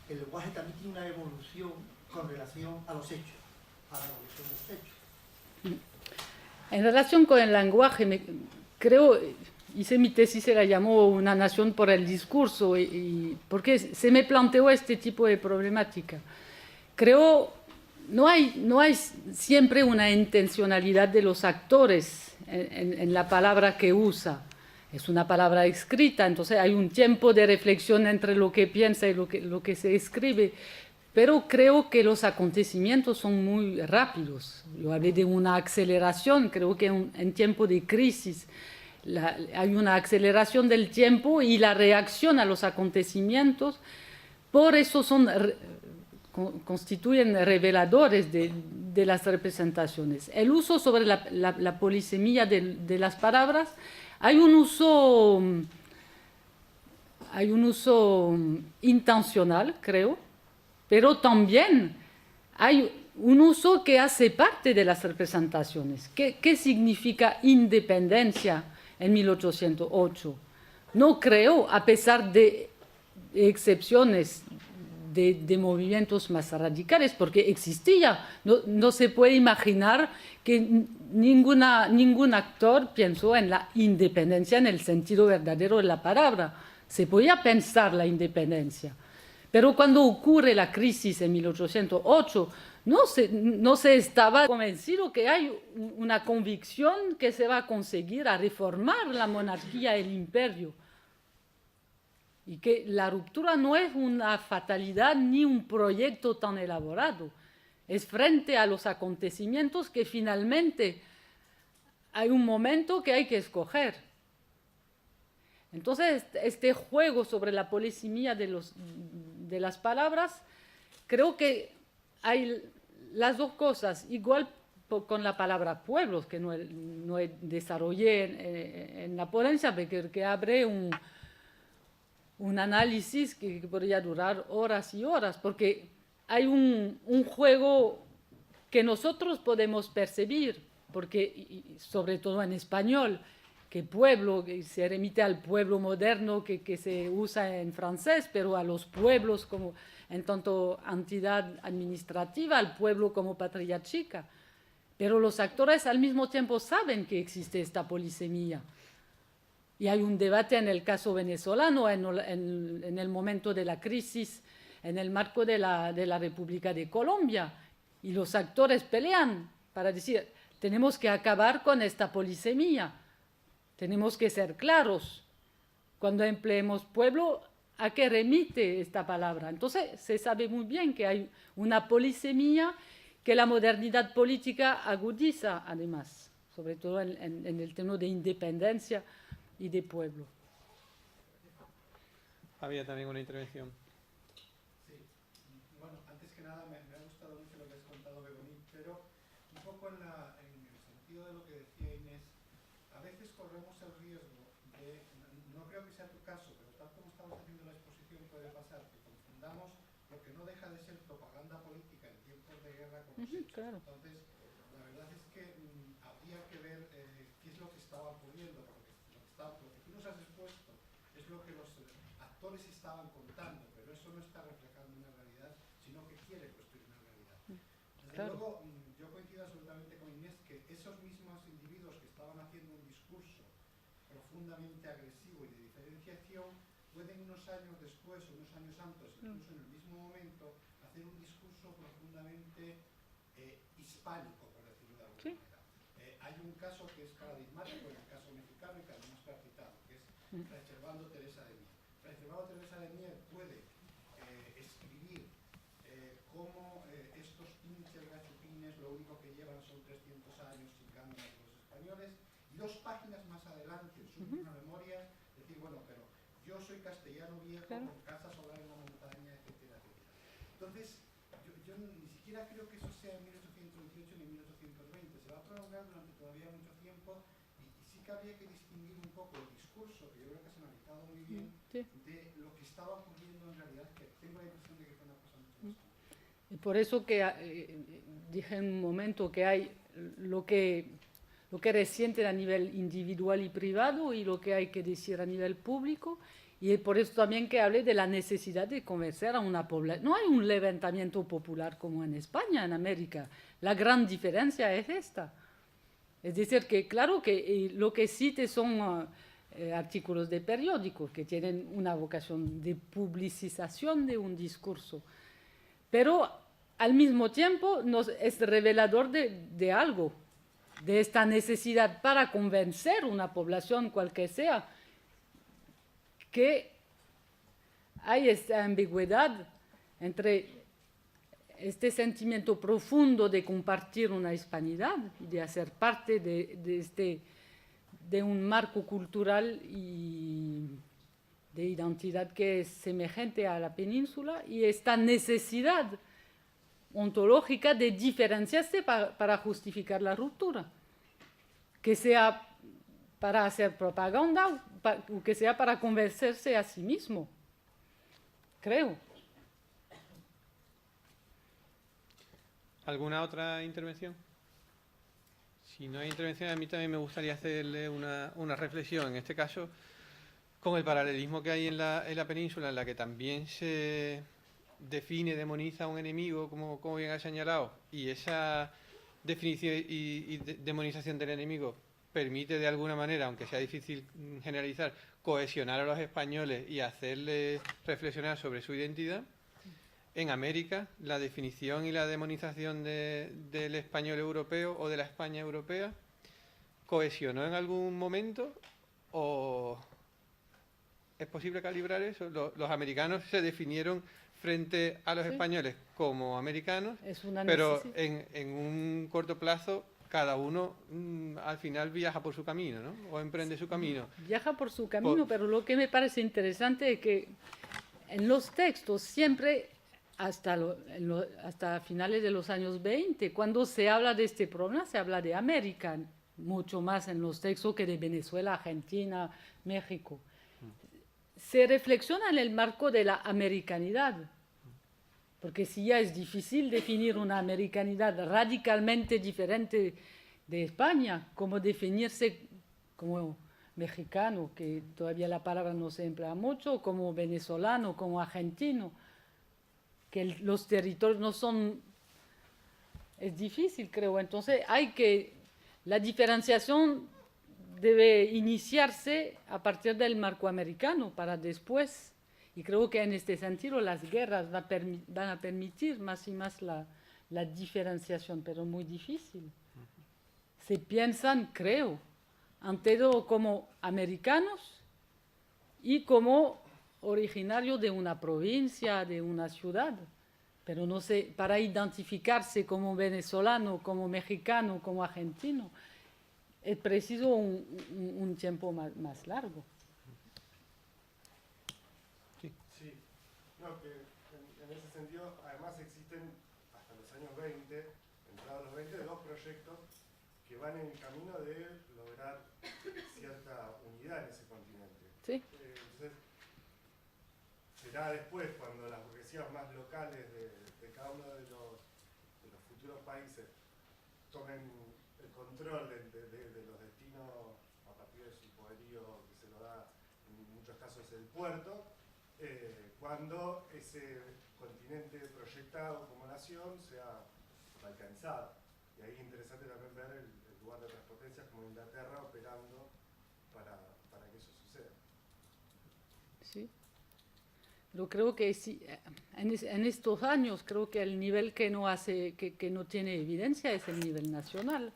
el lenguaje también tiene una evolución con relación a los hechos, a la evolución de los hechos. En relación con el lenguaje, creo, hice mi tesis, se la llamó Una nación por el discurso, porque se me planteó este tipo de problemática. Creo no hay siempre una intencionalidad de los actores en la palabra que usa. Es una palabra escrita, entonces hay un tiempo de reflexión entre lo que piensa y lo que se escribe, pero creo que los acontecimientos son muy rápidos. Yo hablé de una aceleración, creo que en tiempo de crisis hay una aceleración del tiempo y la reacción a los acontecimientos, por eso constituyen reveladores de las representaciones. El uso sobre la polisemia de las palabras, hay un uso intencional, creo, pero también hay un uso que hace parte de las representaciones. ¿Qué significa independencia en 1808? No creo, a pesar de excepciones de movimientos más radicales, porque existía. No se puede imaginar que ningún actor pensó en la independencia en el sentido verdadero de la palabra. Se podía pensar la independencia. Pero cuando ocurre la crisis en 1808, no se estaba convencido que hay una convicción que se va a conseguir a reformar la monarquía y el imperio. Y que la ruptura no es una fatalidad ni un proyecto tan elaborado. Es frente a los acontecimientos que finalmente hay un momento que hay que escoger. Entonces, este juego sobre la polisemia de las palabras, creo que hay las dos cosas, igual con la palabra pueblos, que no desarrollé en la ponencia, pero que abre un análisis que podría durar horas y horas, porque hay un juego que nosotros podemos percibir, porque sobre todo en español, que pueblo que se remite al pueblo moderno que se usa en francés, pero a los pueblos como en tanto entidad administrativa, al pueblo como patria chica. Pero los actores al mismo tiempo saben que existe esta polisemia. Y hay un debate en el caso venezolano, en el momento de la crisis, en el marco de la República de Colombia. Y los actores pelean para decir, tenemos que acabar con esta polisemia. Tenemos que ser claros. Cuando empleemos pueblo, ¿a qué remite esta palabra? Entonces, se sabe muy bien que hay una polisemia que la modernidad política agudiza, además, sobre todo en el tema de independencia y de pueblo. Había también una intervención. Sí, bueno, antes que nada me ha gustado mucho lo que has contado, Begoña, pero un poco en el sentido de lo que decía Inés, a veces corremos el riesgo de, no creo que sea tu caso, pero tal como estamos haciendo la exposición puede pasar que confundamos lo que no deja de ser propaganda política en tiempos de guerra con los hechos. Claro. Entonces, la verdad es que habría que ver qué es lo que estaba ocurriendo, porque lo que tú nos has expuesto es lo que los actores estaban contando, pero eso no está reflejando una realidad, sino que quiere construir una realidad. Desde Claro. luego, yo coincido absolutamente con Inés que esos mismos individuos que estaban haciendo un discurso profundamente agresivo y de diferenciación, pueden unos años después o unos años antes, incluso en el mismo momento, hacer un discurso profundamente hispánico, por decirlo de alguna Sí. manera. Hay un caso que es paradigmático en el caso mexicano y que además lo ha citado, que es Fray Servando Teresa de Mier. Fray Servando Teresa de Mier puede escribir cómo estos pinches gachupines lo único que llevan son 300 años chingando a los españoles, y 2 páginas más adelante en sus mismas memorias decir, bueno, pero yo soy castellano viejo, Claro. con casa solar en la montaña, etcétera, etcétera. Entonces, yo ni siquiera creo que eso sea en 1828 ni en 1820, se va a prolongar durante todavía mucho tiempo, y sí que habría que distinguir un poco el discurso, que yo creo que has analizado muy bien, Sí. de lo que estaba ocurriendo en realidad, que tengo la impresión de que fue una cosa mucho más compleja. Y por eso que dije en un momento que hay lo que resiente a nivel individual y privado y lo que hay que decir a nivel público, y por eso también que hablé de la necesidad de convencer a una población. No hay un levantamiento popular como en España, en América. La gran diferencia es esta. Es decir, que claro que lo que cite son artículos de periódicos que tienen una vocación de publicización de un discurso, pero al mismo tiempo es revelador de algo, de esta necesidad para convencer una población, cual que sea, que hay esta ambigüedad entre este sentimiento profundo de compartir una hispanidad y de hacer parte de un marco cultural y de identidad que es semejante a la península, y esta necesidad ontológica de diferenciarse para justificar la ruptura, que sea para hacer propaganda o que sea para convencerse a sí mismo, creo. ¿Alguna otra intervención? Si no hay intervención, a mí también me gustaría hacerle una reflexión, en este caso, con el paralelismo que hay en la península, en la que también se define, demoniza a un enemigo, como bien ha señalado, y esa definición y demonización del enemigo permite de alguna manera, aunque sea difícil generalizar, cohesionar a los españoles y hacerles reflexionar sobre su identidad. En América, la definición y la demonización del español europeo o de la España europea, ¿cohesionó en algún momento o es posible calibrar eso? Los americanos se definieron frente a los españoles como americanos, pero en un corto plazo cada uno al final viaja por su camino, ¿no? O emprende su camino. Viaja por su camino, pero lo que me parece interesante es que en los textos siempre, hasta finales de los años 20, cuando se habla de este problema, se habla de América, mucho más en los textos que de Venezuela, Argentina, México. Se reflexiona en el marco de la americanidad, porque si ya es difícil definir una americanidad radicalmente diferente de España, como definirse como mexicano, que todavía la palabra no se emplea mucho, como venezolano, como argentino, que los territorios no son... Es difícil, creo. Entonces la diferenciación debe iniciarse a partir del marco americano para después. Y creo que en este sentido las guerras van a permitir más y más la diferenciación, pero muy difícil. Se piensan, creo, ante todo como americanos y como originarios de una provincia, de una ciudad. Pero no sé, para identificarse como venezolano, como mexicano, como argentino, es preciso un tiempo más largo. Sí, no, que en ese sentido, además existen hasta los años 20, entrados los 20, dos proyectos que van en el camino de lograr cierta unidad en ese continente. Sí. Entonces, será después cuando las burguesías más locales de cada uno de los futuros países tomen el control de los destinos a partir de su poderío que se lo da en muchos casos el puerto, cuando ese continente proyectado como nación sea balcanizado. Y ahí es interesante también ver el lugar de otras potencias como Inglaterra operando para que eso suceda. Sí. Pero creo que sí, en estos años creo que el nivel que no tiene evidencia es el nivel nacional.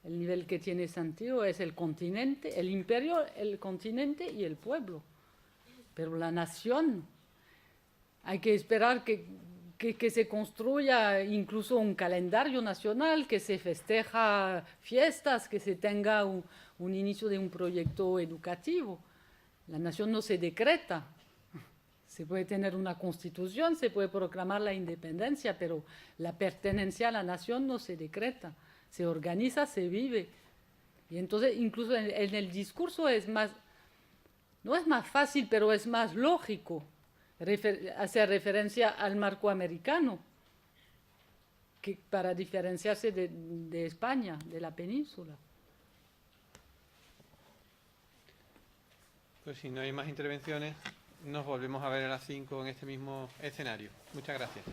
El nivel que tiene sentido es el continente, el imperio, el continente y el pueblo. Pero la nación, hay que esperar que se construya incluso un calendario nacional, que se festeja fiestas, que se tenga un inicio de un proyecto educativo. La nación no se decreta. Se puede tener una constitución, se puede proclamar la independencia, pero la pertenencia a la nación no se decreta. Se organiza, se vive. Y entonces incluso en el discurso no es más fácil, pero es más lógico hacer referencia al marco americano que para diferenciarse de España, de la península. Pues si no hay más intervenciones, nos volvemos a ver a las 5 en este mismo escenario. Muchas gracias.